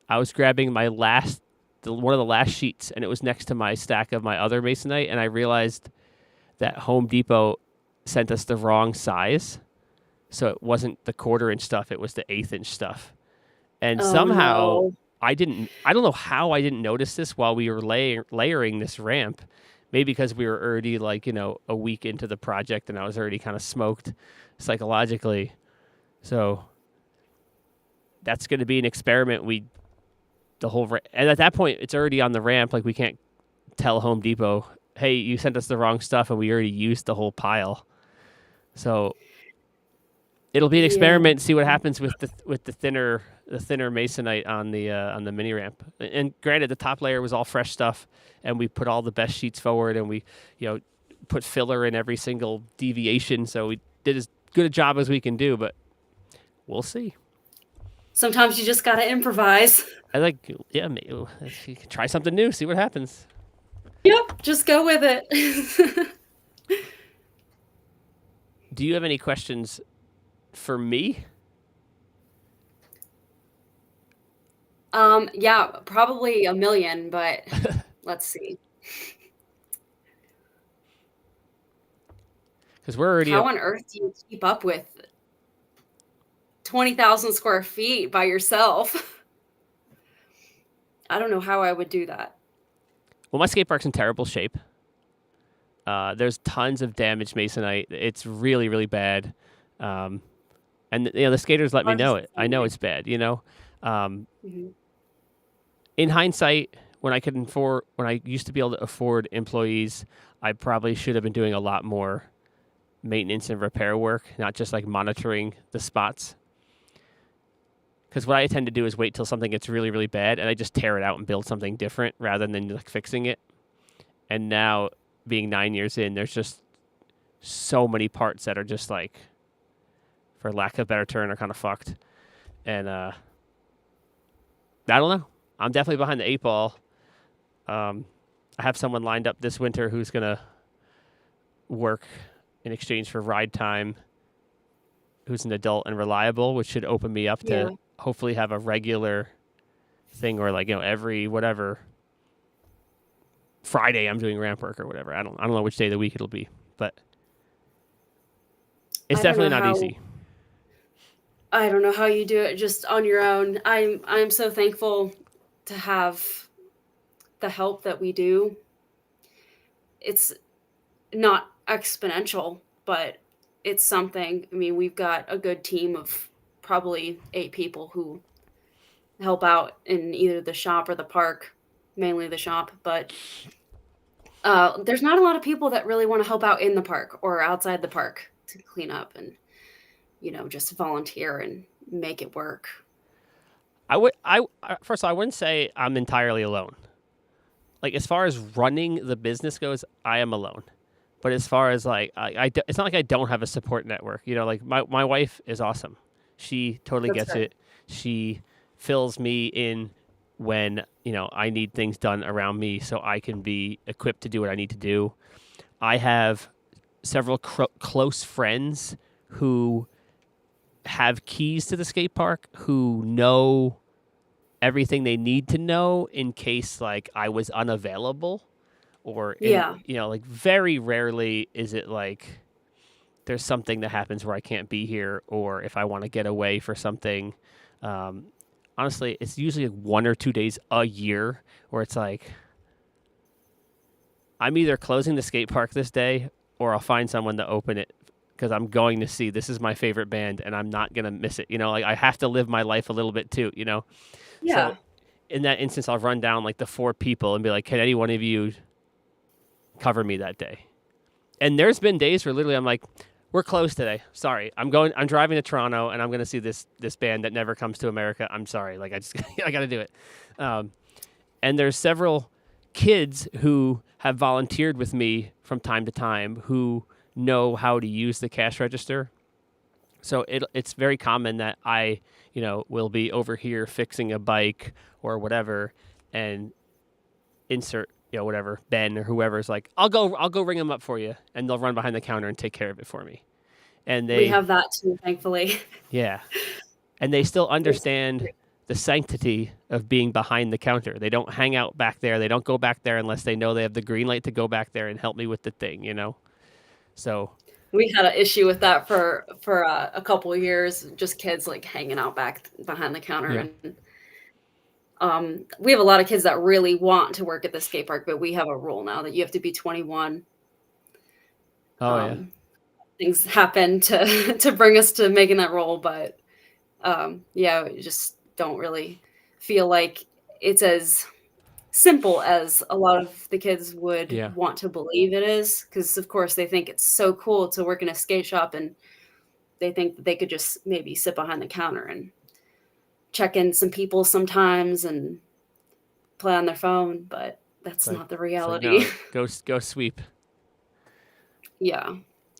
I was grabbing my one of the last sheets, and it was next to my stack of my other masonite, and I realized that Home Depot sent us the wrong size. So it wasn't the 1/4-inch stuff, it was the 1/8-inch stuff. And Oh somehow no. I don't know how I didn't notice this while we were layering this ramp. Maybe because we were already like, a week into the project and I was already kind of smoked psychologically. So that's going to be an experiment. And at that point, it's already on the ramp. Like we can't tell Home Depot, hey, you sent us the wrong stuff and we already used the whole pile. So it'll be an Yeah. experiment. See what happens with the thinner masonite on the mini ramp. And granted, the top layer was all fresh stuff, and we put all the best sheets forward, and we put filler in every single deviation. So we did as good a job as we can do, but we'll see. Sometimes you just got to improvise. Maybe, you can try something new, see what happens. Yep, just go with it. Do you have any questions for me? Yeah, probably a million, but let's see. Because we're already How on earth do you keep up with 20,000 square feet by yourself? I don't know how I would do that. well, my skate park's in terrible shape. There's tons of damaged masonite. It's really, really bad. And the skaters let me know it. I know it's bad. Mhm. In hindsight, when I used to be able to afford employees, I probably should have been doing a lot more maintenance and repair work, not just like monitoring the spots. Because what I tend to do is wait till something gets really, really bad, and I just tear it out and build something different rather than like fixing it. And now, being 9 years in, there's just so many parts that are just like, for lack of a better term, are kind of fucked. And I don't know. I'm definitely behind the eight ball. I have someone lined up this winter who's gonna work in exchange for ride time, who's an adult and reliable, which should open me up Yeah. to hopefully have a regular thing, or like every whatever Friday I'm doing ramp work or whatever. I don't know which day of the week it'll be, but it's definitely not easy. I don't know how you do it just on your own. I'm so thankful to have the help that we do. It's not exponential, but it's something. I mean, we've got a good team of probably 8 people who help out in either the shop or the park, mainly the shop, but there's not a lot of people that really want to help out in the park or outside the park to clean up and just volunteer and make it work. First of all, I wouldn't say I'm entirely alone. Like as far as running the business goes, I am alone. But as far as like, it's not like I don't have a support network. Like my wife is awesome. She totally That's gets right. it. She fills me in when I need things done around me, so I can be equipped to do what I need to do. I have several close friends who have keys to the skate park, who know everything they need to know in case like I was unavailable, or Yeah. like very rarely is it like there's something that happens where I can't be here, or if I want to get away for something. Honestly, it's usually like 1 or 2 days a year where it's like I'm either closing the skate park this day, or I'll find someone to open it because I'm going to see this is my favorite band and I'm not gonna miss it. Like I have to live my life a little bit too. So Yeah. in that instance, I'll run down like the 4 people and be like, "Can any one of you cover me that day?" And there's been days where literally I'm like, "We're closed today. Sorry, I'm driving to Toronto and I'm going to see this band that never comes to America. I'm sorry. Like I got to do it." And there's several kids who have volunteered with me from time to time who know how to use the cash register. So it's very common that I, will be over here fixing a bike or whatever, and insert, whatever, Ben or whoever's like, I'll go ring them up for you, and they'll run behind the counter and take care of it for me. And We have that too, thankfully. yeah, and they still understand the sanctity of being behind the counter. They don't hang out back there. They don't go back there unless they know they have the green light to go back there and help me with the thing, So We had an issue with that for a couple of years, just kids like hanging out back behind the counter. Yeah. And we have a lot of kids that really want to work at the skate park, but we have a rule now that you have to be 21. Oh yeah. Things happen to bring us to making that rule, but yeah, we just don't really feel like it's as simple as a lot of the kids would Yeah. want to believe it is, because of course they think it's so cool to work in a skate shop, and they think that they could just maybe sit behind the counter and check in some people sometimes and play on their phone, but that's not the reality. No, go sweep. Yeah.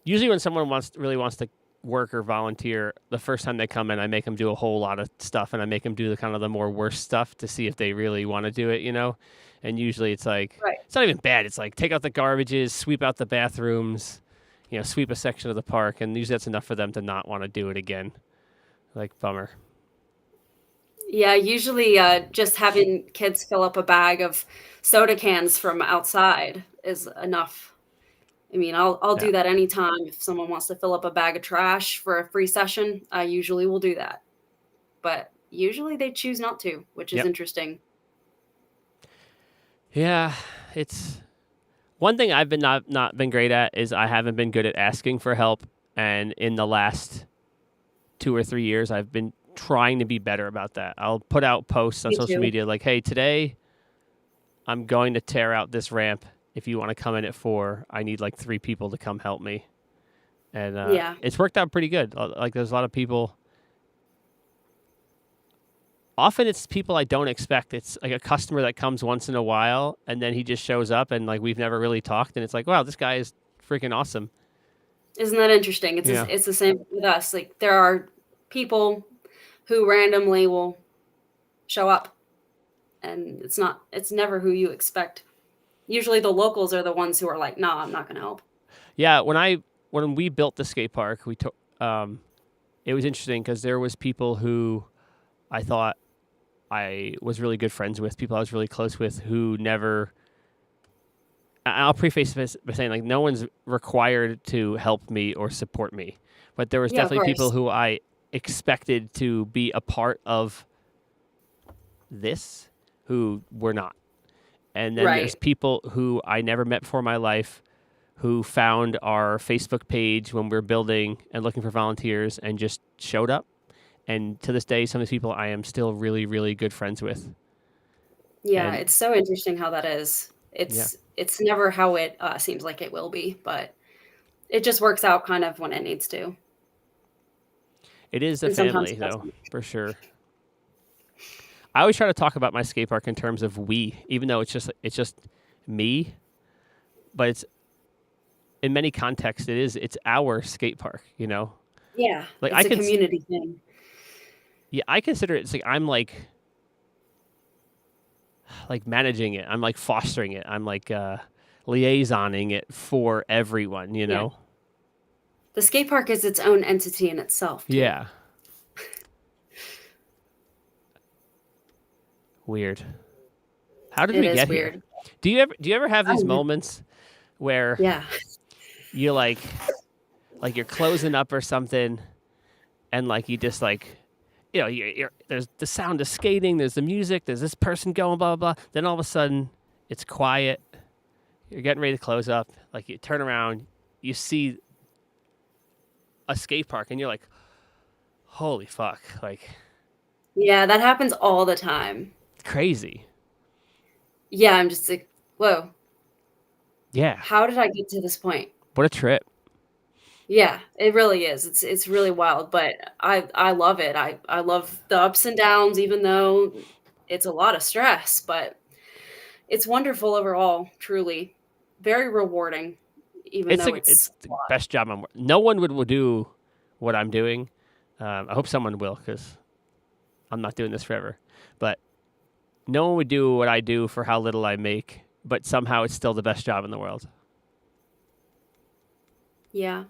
Usually when someone really wants to work or volunteer, the first time they come in, I make them do a whole lot of stuff, and I make them do the kind of the more worst stuff to see if they really want to do it, you know? And usually it's like, Right. It's not even bad. It's like take out the garbages, sweep out the bathrooms, you know, sweep a section of the park, and usually that's enough for them to not want to do it again. Like, bummer. Yeah, usually just having kids fill up a bag of soda cans from outside is enough. I mean, I'll do that anytime. If someone wants to fill up a bag of trash for a free session, I usually will do that. But usually they choose not to, which is interesting. Yeah, it's one thing I've been not been great at is I haven't been good at asking for help, and in the last 2 or 3 years I've been trying to be better about that. I'll put out posts on social media like, "Hey, today I'm going to tear out this ramp. If you want to come in at 4, I need like 3 people to come help me." And it's worked out pretty good. Like there's a lot of people. Often it's people I don't expect. It's like a customer that comes once in a while, and then he just shows up, and like we've never really talked, and it's like, wow, this guy is freaking awesome. Isn't that interesting? It's the same with us. Like there are people who randomly will show up, and it's never who you expect. Usually the locals are the ones who are like, "No, I'm not going to help." Yeah, when we built the skate park, it was interesting because there was people who I thought I was really good friends with, people I was really close with, who never. I'll preface this by saying like no one's required to help me or support me, but there was definitely people who I expected to be a part of this who were not. And then there's people who I never met before in my life who found our Facebook page when we were building and looking for volunteers and just showed up. And to this day, some of these people I am still really, really good friends with. Yeah, it's so interesting how that is. It's never how it seems like it will be, but it just works out kind of when it needs to. It is a family, though, for sure. I always try to talk about my skate park in terms of we, even though it's just me, but it's in many contexts it's our skate park, you know. Yeah, like it's a community thing. Yeah, I consider it's like I'm like managing it. I'm like fostering it. I'm like liaisoning it for everyone, you know. The skate park is its own entity in itself, too. Yeah. Weird. How did we get here? Do you ever have these moments where you like you're closing up or something, and like you just like, you know, there's the sound of skating, there's the music, there's this person going blah blah blah. Then all of a sudden it's quiet. You're getting ready to close up. Like you turn around, you see a skate park, and you're like, holy fuck! Like, yeah, that happens all the time. Crazy. Yeah, I'm just like, whoa. Yeah. How did I get to this point? What a trip. Yeah, it really is. It's really wild, but I love it. I love the ups and downs, even though it's a lot of stress, but it's wonderful overall, truly. Very rewarding, even though it's the best job no one would do what I'm doing. I hope someone will, because I'm not doing this forever. But no one would do what I do for how little I make, but somehow it's still the best job in the world. Yeah.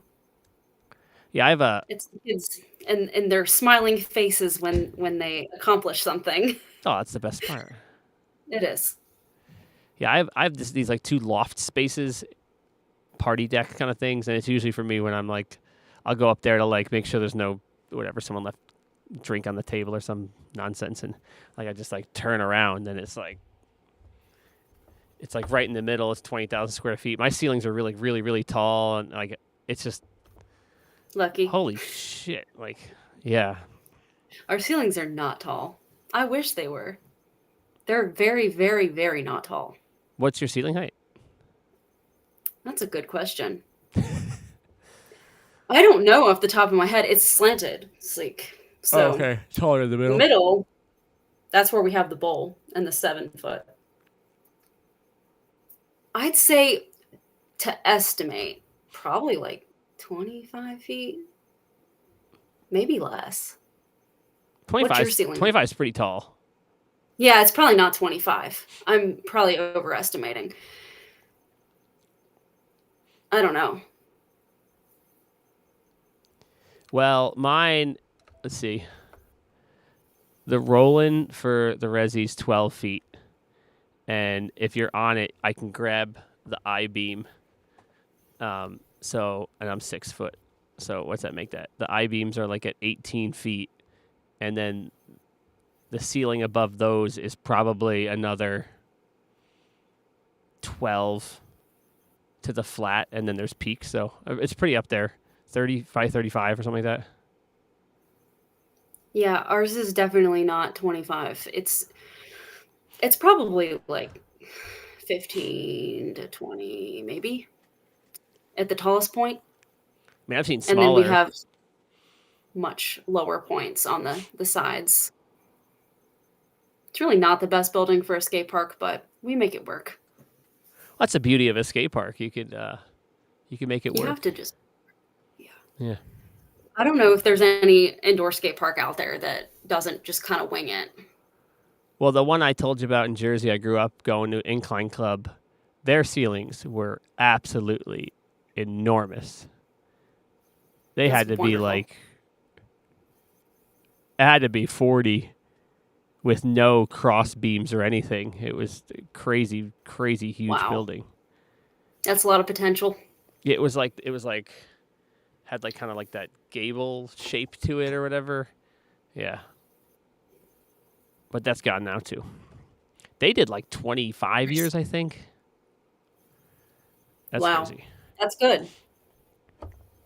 Yeah, it's the kids and their smiling faces when they accomplish something. Oh, that's the best part. It is. Yeah, I have these like 2 loft spaces party deck kind of things, and it's usually for me when I'm like, I'll go up there to like make sure there's no someone left drink on the table or some nonsense, and like I just like turn around and it's like right in the middle. It's 20,000 square feet. My ceilings are really really really tall, and like it's just Lucky. holy shit. Like yeah, Our ceilings are not tall. I wish they were. They're very, very, very not tall. what's your ceiling height? That's a good question. I don't know off the top of my head. It's slanted. It's like, so okay, taller in the the middle, that's where we have the bowl and the 7 foot. I'd say, to estimate, probably like 25 feet, maybe less. 25. What's your ceiling? 25 is pretty tall. Yeah, it's probably not 25. I'm probably overestimating. I don't know. Well, mine, let's see. The Roland for the Resi's 12 feet. And if you're on it, I can grab the I-beam. And I'm 6 foot. So what's that make that? The I-beams are like at 18 feet. And then the ceiling above those is probably another 12 to the flat. And then there's peaks. So it's pretty up there. 35, 35 or something like that. Yeah, ours is definitely not 25. It's probably like 15 to 20, maybe, at the tallest point. I mean, I've seen And then smaller. we have much lower points on the sides. It's really not the best building for a skate park, but we make it work. That's the beauty of a skate park. You can make it work. You have to just, Yeah. I don't know if there's any indoor skate park out there that doesn't just kind of wing it. Well, the one I told you about in Jersey, I grew up going to Incline Club. Their ceilings were absolutely enormous. They That's had to wonderful. be like, it had to be 40 with no cross beams or anything. It was a crazy, crazy huge Wow. building. That's a lot of potential. It was like had like kind of like that gable shape to it or whatever. Yeah. But that's gone now too. They did like 25 years, I think. That's Wow. crazy. That's good.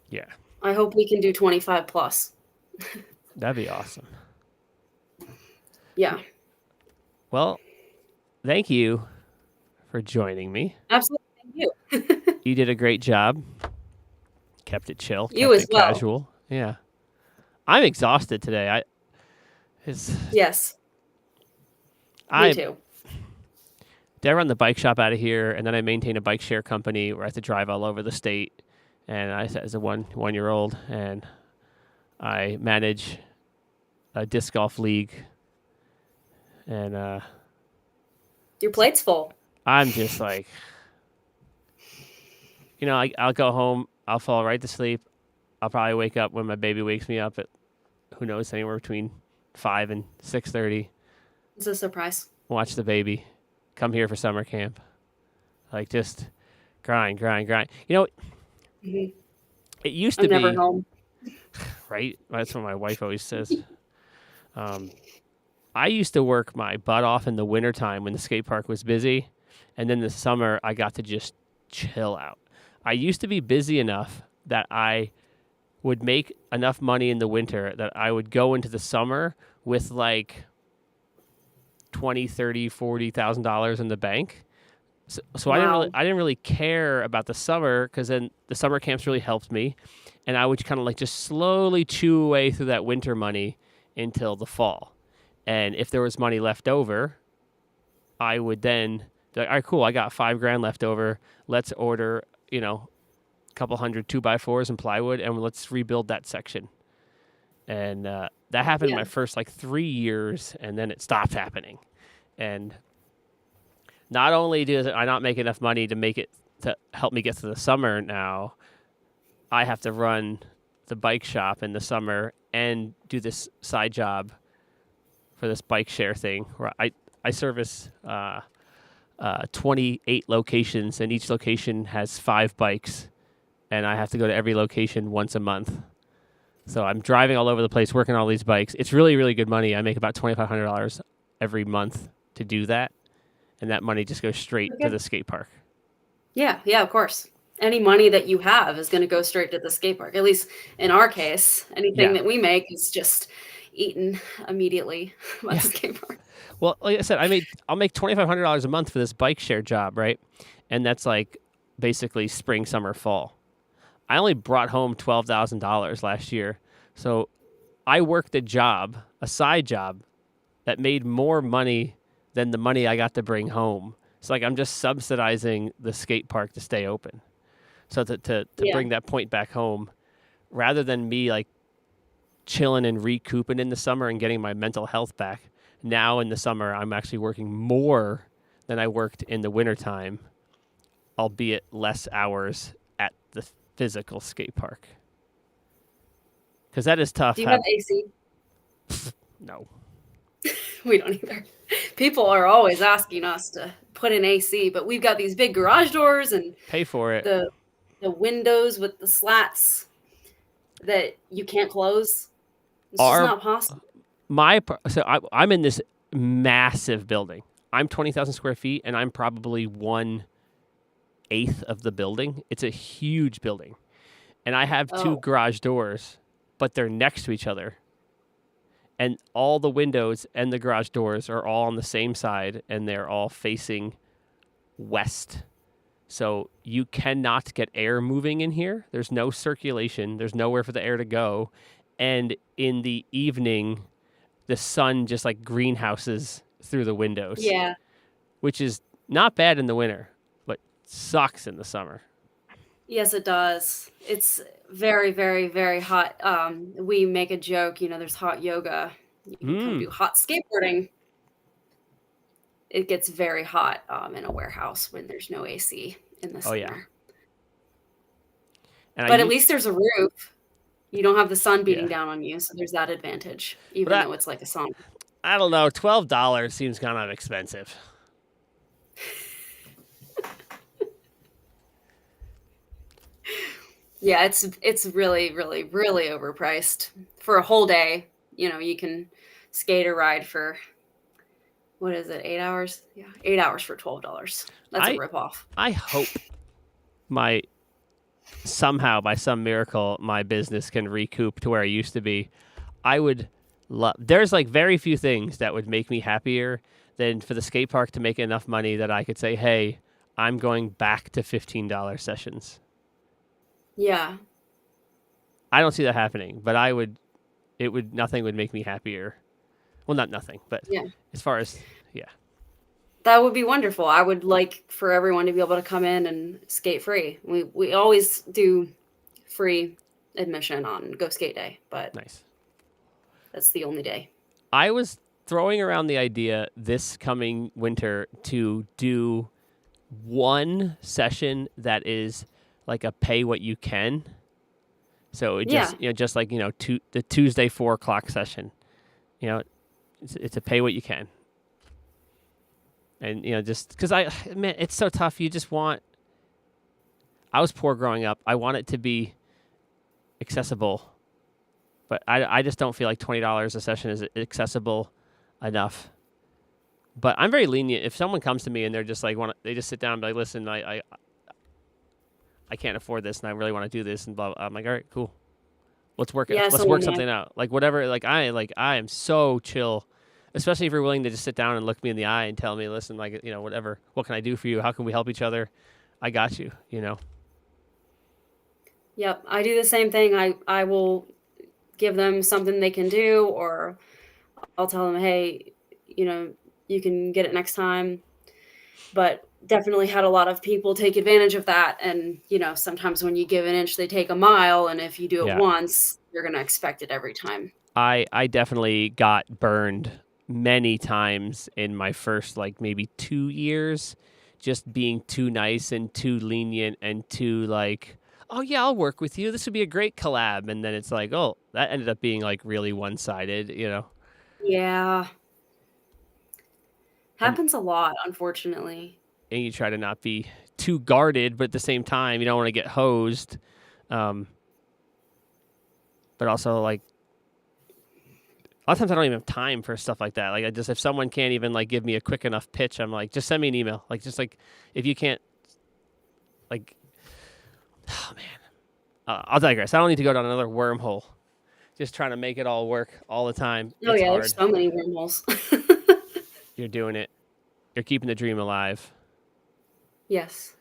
Yeah. I hope we can do 25 plus. That'd be awesome. Yeah. Well, thank you for joining me. Absolutely. Thank you. You did a great job. Kept it chill. You kept as it well. Casual. Yeah. I'm exhausted today. Yes. Me too. I run the bike shop out of here, and then I maintain a bike share company where I have to drive all over the state. And I, as a one-year-old, and I manage a disc golf league. And Your plate's full. I'm just like, I'll go home, I'll fall right to sleep. I'll probably wake up when my baby wakes me up at, who knows, anywhere between 5 and 6:30. It's a surprise. Watch the baby. Come here for summer camp. Like, just grind. Mm-hmm. It used to I'm be, never home. right? That's what my wife always says. I used to work my butt off in the wintertime when the skate park was busy. And then the summer, I got to just chill out. I used to be busy enough that I would make enough money in the winter that I would go into the summer with like $20,000, $30,000, $40,000 in the bank. So Wow. I didn't really care about the summer, because then the summer camps really helped me, and I would kind of like just slowly chew away through that winter money until the fall. And if there was money left over, I would then be like, all right, cool, I got $5,000 left over. Let's order, a couple hundred 2x4s and plywood, and let's rebuild that section. And that happened in my first like 3 years, and then it stopped happening. And not only did I not make enough money to help me get to the summer now, I have to run the bike shop in the summer and do this side job for this bike share thing where I service 28 locations, and each location has 5 bikes, and I have to go to every location once a month. So I'm driving all over the place, working on all these bikes. It's really, really good money. I make about $2,500 every month to do that, and that money just goes straight to Okay. the skate park. Yeah, yeah, of course. Any money that you have is going to go straight to the skate park. At least in our case, anything Yeah. that we make is just eaten immediately by Yeah. the skate park. Well, like I said, I'll make $2,500 a month for this bike share job, right? And that's like basically spring, summer, fall. I only brought home $12,000 last year, so I worked a side job, that made more money than the money I got to bring home. It's like I'm just subsidizing the skate park to stay open. So to Yeah. bring that point back home, rather than me like chilling and recouping in the summer and getting my mental health back, now in the summer I'm actually working more than I worked in the wintertime, albeit less hours at the physical skate park. Because that is tough. Do you have AC? No. We don't either. People are always asking us to put in AC, but we've got these big garage doors and Pay for it. the windows with the slats that you can't close. It's just not possible. I'm in this massive building. I'm 20,000 square feet, and I'm probably 1/8 of the building. It's a huge building, and I have 2 garage doors, but they're next to each other. And all the windows and the garage doors are all on the same side, and they're all facing west. So you cannot get air moving in here. There's no circulation. There's nowhere for the air to go. And in the evening, the sun just like greenhouses through the windows. Yeah. Which is not bad in the winter, but sucks in the summer. Yes, it does. It's very, very, very hot. We make a joke, there's hot yoga. You can come do hot skateboarding. It gets very hot in a warehouse when there's no AC in the summer. Yeah. But at least there's a roof. You don't have the sun beating down on you, so there's that advantage, even though it's like a sauna. I don't know. $12 seems kind of expensive. Yeah, it's really, really, really overpriced for a whole day. You can skate or ride for, what is it, 8 hours? Yeah, 8 hours for $12. That's a ripoff. I hope somehow by some miracle my business can recoup to where I used to be. I would love. There's like very few things that would make me happier than for the skate park to make enough money that I could say, "Hey, I'm going back to $15 sessions." Yeah. I don't see that happening, but nothing would make me happier. Well, not nothing, but as far as, That would be wonderful. I would like for everyone to be able to come in and skate free. We always do free admission on Go Skate Day, but nice. That's the only day. I was throwing around the idea this coming winter to do one session that is like a pay what you can. So it just like, the Tuesday 4:00 session, it's a pay what you can. And, just because it's so tough. I was poor growing up. I want it to be accessible, but I just don't feel like $20 a session is accessible enough. But I'm very lenient. If someone comes to me and they're just like, they just sit down and be like, listen, I can't afford this and I really want to do this and blah, blah. I'm like, all right, cool. Let's work it. Let's work something out. Like whatever, I am so chill, especially if you're willing to just sit down and look me in the eye and tell me, listen, whatever, what can I do for you? How can we help each other? I got you, Yep. I do the same thing. I will give them something they can do, or I'll tell them, hey, you can get it next time. But definitely had a lot of people take advantage of that. And, sometimes when you give an inch, they take a mile. And if you do it once, you're going to expect it every time. I definitely got burned many times in my first, maybe 2 years, just being too nice and too lenient and too oh yeah, I'll work with you. This would be a great collab. And then it's like, oh, that ended up being really one-sided, Yeah. Happens a lot, unfortunately. and you try to not be too guarded, but at the same time, you don't want to get hosed. But also, like, a lot of times I don't even have time for stuff like that. Like, if someone can't even like give me a quick enough pitch, I'm like, just send me an email. Like, just like, if you can't, like, oh man, I'll digress. I don't need to go down another wormhole. Just trying to make it all work all the time. Oh It's yeah, hard. there's so many wormholes. You're doing it. You're keeping the dream alive Yes,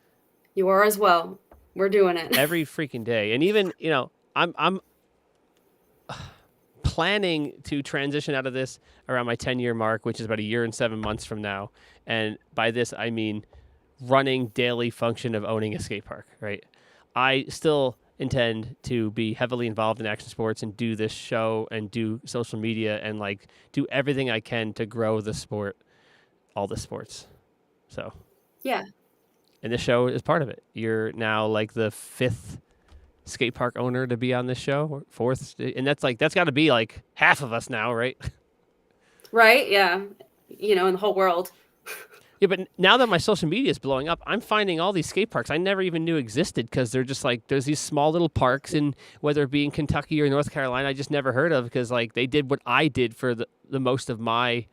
you are as well. We're doing it. every freaking day. And even, I'm planning to transition out of this around my 10-year mark, which is about a year and 7 months from now. And by this, I mean running daily function of owning a skate park, right? I still intend to be heavily involved in action sports and do this show and do social media and like do everything I can to grow the sport, all the sports. So, Yeah. and this show is part of it. You're now like the 5th skate park owner to be on this show, or 4th, and that's got to be like half of us now, right? Right. Yeah. In the whole world. Yeah, but now that my social media is blowing up, I'm finding all these skate parks I never even knew existed because they're just like, there's these small little parks, and whether it be in Kentucky or North Carolina, I just never heard of because like they did what I did for the most of my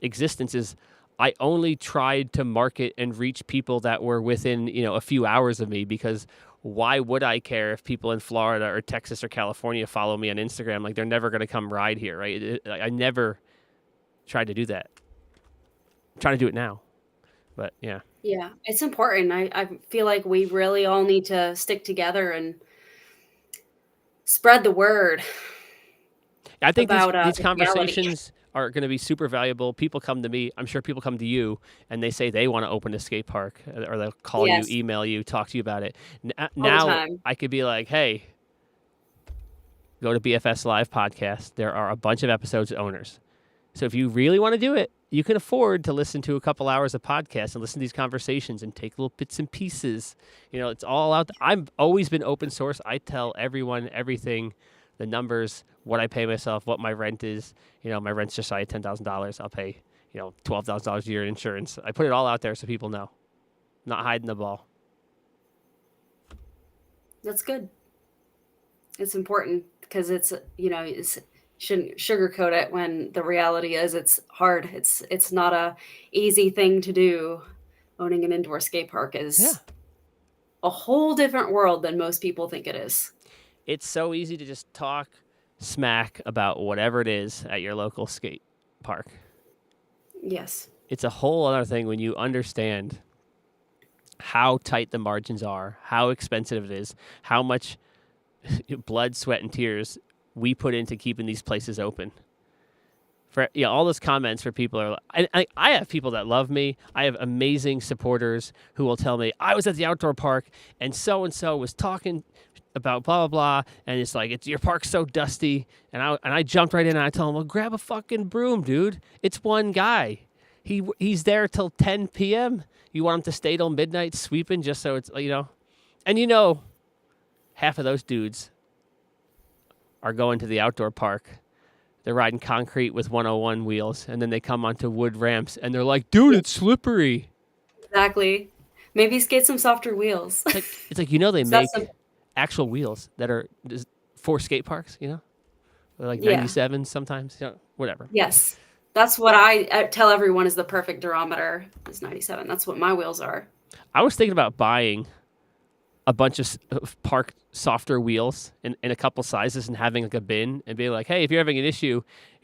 existence is I only tried to market and reach people that were within, a few hours of me, because why would I care if people in Florida or Texas or California follow me on Instagram? Like, they're never going to come ride here, right? I never tried to do that. I'm trying to do it now, but yeah. Yeah, it's important. I feel like we really all need to stick together and spread the word I think about these the reality. conversations are going to be super valuable. People come to me. I'm sure people come to you and they say they want to open a skate park, or they'll call Yes, you, email you, talk to you about it. all the Now time. I could be like, hey, go to BFS Live podcast. There are a bunch of episodes of owners. So if you really want to do it, you can afford to listen to a couple hours of podcasts and listen to these conversations and take little bits and pieces. It's all out. I've always been open source. I tell everyone everything, the numbers, what I pay myself, what my rent is. My rent's just shy of $10,000. I'll pay, $12,000 a year in insurance. I put it all out there so people know. I'm not hiding the ball. That's good. It's important because it's shouldn't sugarcoat it when the reality is it's hard. It's not a easy thing to do. Owning an indoor skate park Yeah. is a whole different world than most people think it is. It's so easy to just talk smack about whatever it is at your local skate park. Yes. It's a whole other thing when you understand how tight the margins are, how expensive it is, how much blood, sweat, and tears we put into keeping these places open. For all those comments for people are, I have people that love me. I have amazing supporters who will tell me, I was at the outdoor park and so was talking about blah blah blah, and it's like, your park's so dusty, and I jumped right in and I told him, well, grab a fucking broom, dude. It's one guy. He's there till 10 p.m. You want him to stay till midnight sweeping just so it's and half of those dudes are going to the outdoor park. They're riding concrete with 101 wheels, and then they come onto wood ramps, and they're like, dude, it's slippery. Exactly. Maybe skate some softer wheels. It's like they So make that's actual wheels that are for skate parks, They're like Yeah. 97 sometimes, whatever. Yes. That's what I tell everyone is the perfect durometer is 97. That's what my wheels are. I was thinking about buying a bunch of park softer wheels in a couple sizes and having like a bin and being like, hey, if you're having an issue,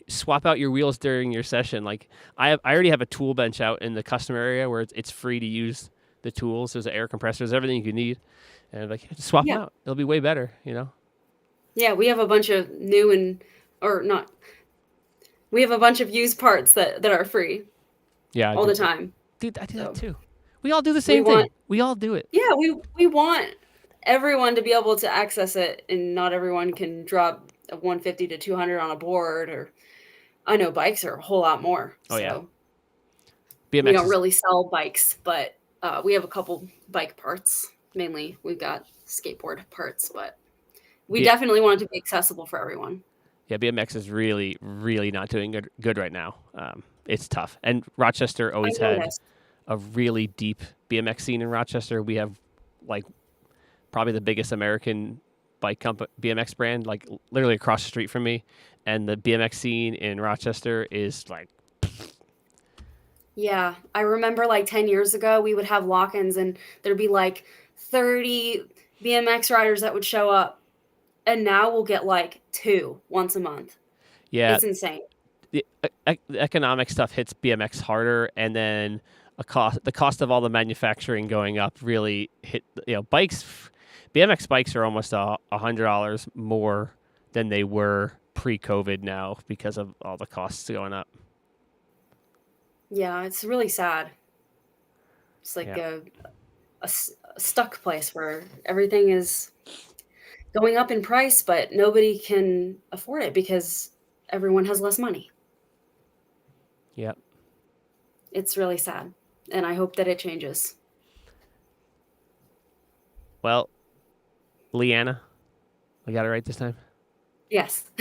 swap out your wheels during your session. Like I already have a tool bench out in the customer area where it's free to use the tools. There's an air compressor, there's everything you need. And like, just swap them out. It'll be way better, Yeah, we have a bunch of we have a bunch of used parts that are free. Yeah. All the time. Dude, I do that too. We all do the same thing. We all do it. Yeah, we want everyone to be able to access it, and not everyone can drop a 150 to 200 on a board, or I know bikes are a whole lot more. Oh, yeah. So BMX we don't really sell bikes, but we have a couple bike parts. Mainly, we've got skateboard parts, but we definitely want it to be accessible for everyone. Yeah, BMX is really, really not doing good right now. It's tough. And Rochester always had a really deep BMX scene in Rochester. We have like probably the biggest American BMX brand, like literally across the street from me. And the BMX scene in Rochester is like, Yeah, I remember like 10 years ago, we would have lock-ins and there'd be like 30 BMX riders that would show up. And now we'll get like 2 once a month. yeah, It's insane. the economic stuff hits BMX harder, and then the cost of all the manufacturing going up really hit. BMX bikes are almost $100 more than they were pre-COVID now because of all the costs going up. Yeah, it's really sad. It's like Yeah. a stuck place where everything is going up in price, but nobody can afford it because everyone has less money. Yep. It's really sad, and I hope that it changes. Well, Leanna, I got it right this time. Yes.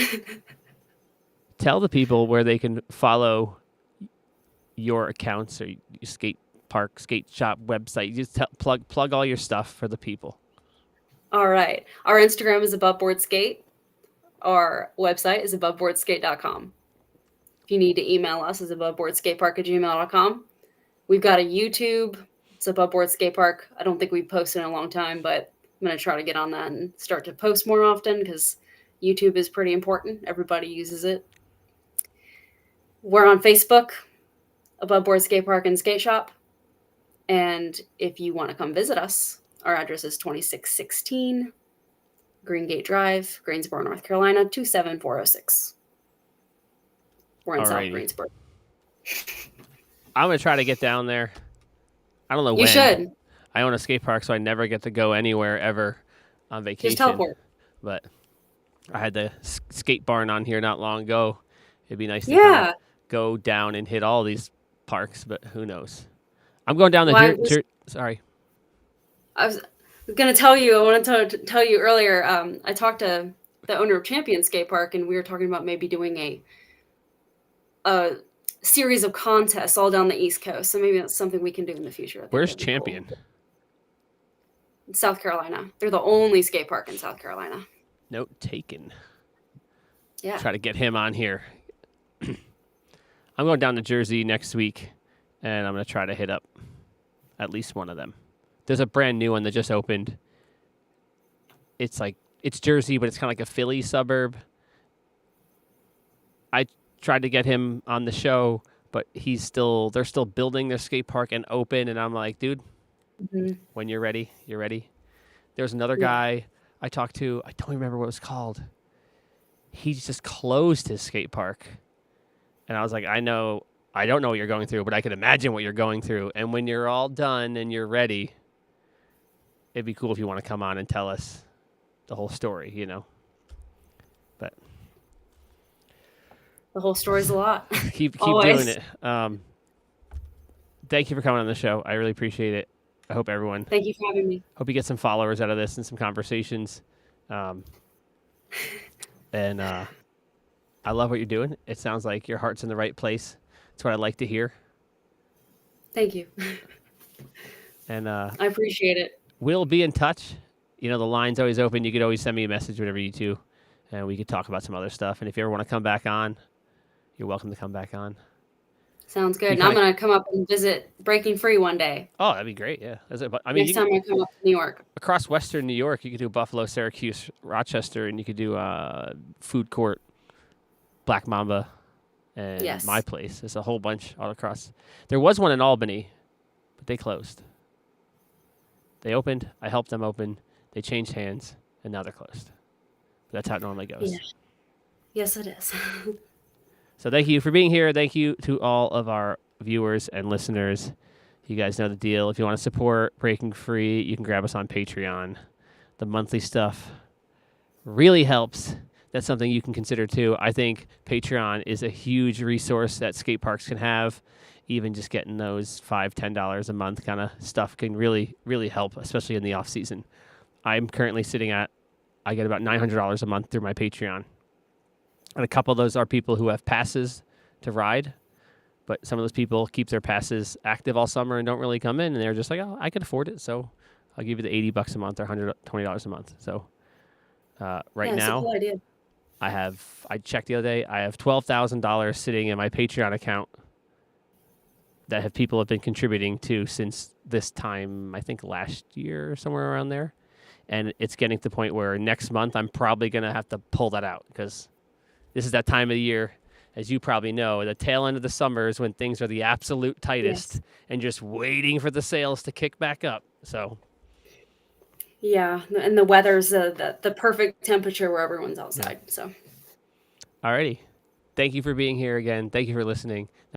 Tell the people where they can follow your accounts or your skate park, skate shop website. You just plug all your stuff for the people. All right. Our Instagram is Above Board Skate. Our website is aboveboardskate.com. If you need to email us, it's aboveboardskatepark@gmail.com. We've got a YouTube. It's Above Board Skate Park. I don't think we've posted in a long time, but I'm going to try to get on that and start to post more often because YouTube is pretty important. Everybody uses it. We're on Facebook, Above Board Skatepark and Skateshop. And if you want to come visit us, our address is 2616 Greengate Drive, Greensboro, North Carolina, 27406. We're in South Greensboro. I'm going to try to get down there. I don't know when. You should. I own a skate park, so I never get to go anywhere ever on vacation. Just teleport. But I had the skate barn on here not long ago. It'd be nice to kind of go down and hit all these parks, but who knows? I'm going down sorry. I was going to tell you, I wanted to tell you earlier, I talked to the owner of Champion Skate Park, and we were talking about maybe doing a series of contests all down the East Coast. So maybe that's something we can do in the future. Where's Champion? Cool. South Carolina. They're the only skate park in South Carolina. Note taken. Yeah. Try to get him on here. I'm going down to Jersey next week, and I'm going to try to hit up at least one of them. There's a brand new one that just opened. It's Jersey, but it's kind of like a Philly suburb. I tried to get him on the show, but they're still building their skate park and open, and I'm like, dude, when you're ready, you're ready. There's another guy I talked to. I don't remember what it was called. He just closed his skate park. And I was like, I don't know what you're going through, but I can imagine what you're going through. And when you're all done and you're ready, it'd be cool if you want to come on and tell us the whole story, you know. But the whole story's a lot. keep doing it. Thank you for coming on the show. I really appreciate it. I hope everyone. Thank you for having me. Hope you get some followers out of this and some conversations. And I love what you're doing. It sounds like your heart's in the right place. That's what I like to hear. Thank you. And I appreciate it. We'll be in touch. You know, the line's always open. You could always send me a message whenever you do, and we could talk about some other stuff. And if you ever want to come back on, you're welcome to come back on. Sounds good. And I'm going to come up and visit Breaking Free one day. Oh, that'd be great. Yeah. Next time I come up to New York. Across Western New York, you could do Buffalo, Syracuse, Rochester, and you could do Food Court, Black Mamba, and my place. There's a whole bunch all across. There was one in Albany, but they closed. They opened. I helped them open. They changed hands, and now they're closed. That's how it normally goes. Yeah. Yes, it is. So thank you for being here. Thank you to all of our viewers and listeners. You guys know the deal. If you want to support Breaking Free, you can grab us on Patreon. The monthly stuff really helps. That's something you can consider too. I think Patreon is a huge resource that skate parks can have. Even just getting those $5, $10 a month kind of stuff can really, really help, especially in the off season. I'm currently I get about $900 a month through my Patreon. And a couple of those are people who have passes to ride. But some of those people keep their passes active all summer and don't really come in, and they're just like, oh, I can afford it, so I'll give you the $80 a month or $120 a month. So right Yeah, it's a now, cool idea. I checked the other day, I have $12,000 sitting in my Patreon account that people have been contributing to since this time, I think last year or somewhere around there. And it's getting to the point where next month I'm probably going to have to pull that out because this is that time of the year, as you probably know, the tail end of the summer is when things are the absolute tightest and just waiting for the sales to kick back up. So, yeah, and the weather's the perfect temperature where everyone's outside. So, alrighty. Thank you for being here again. Thank you for listening.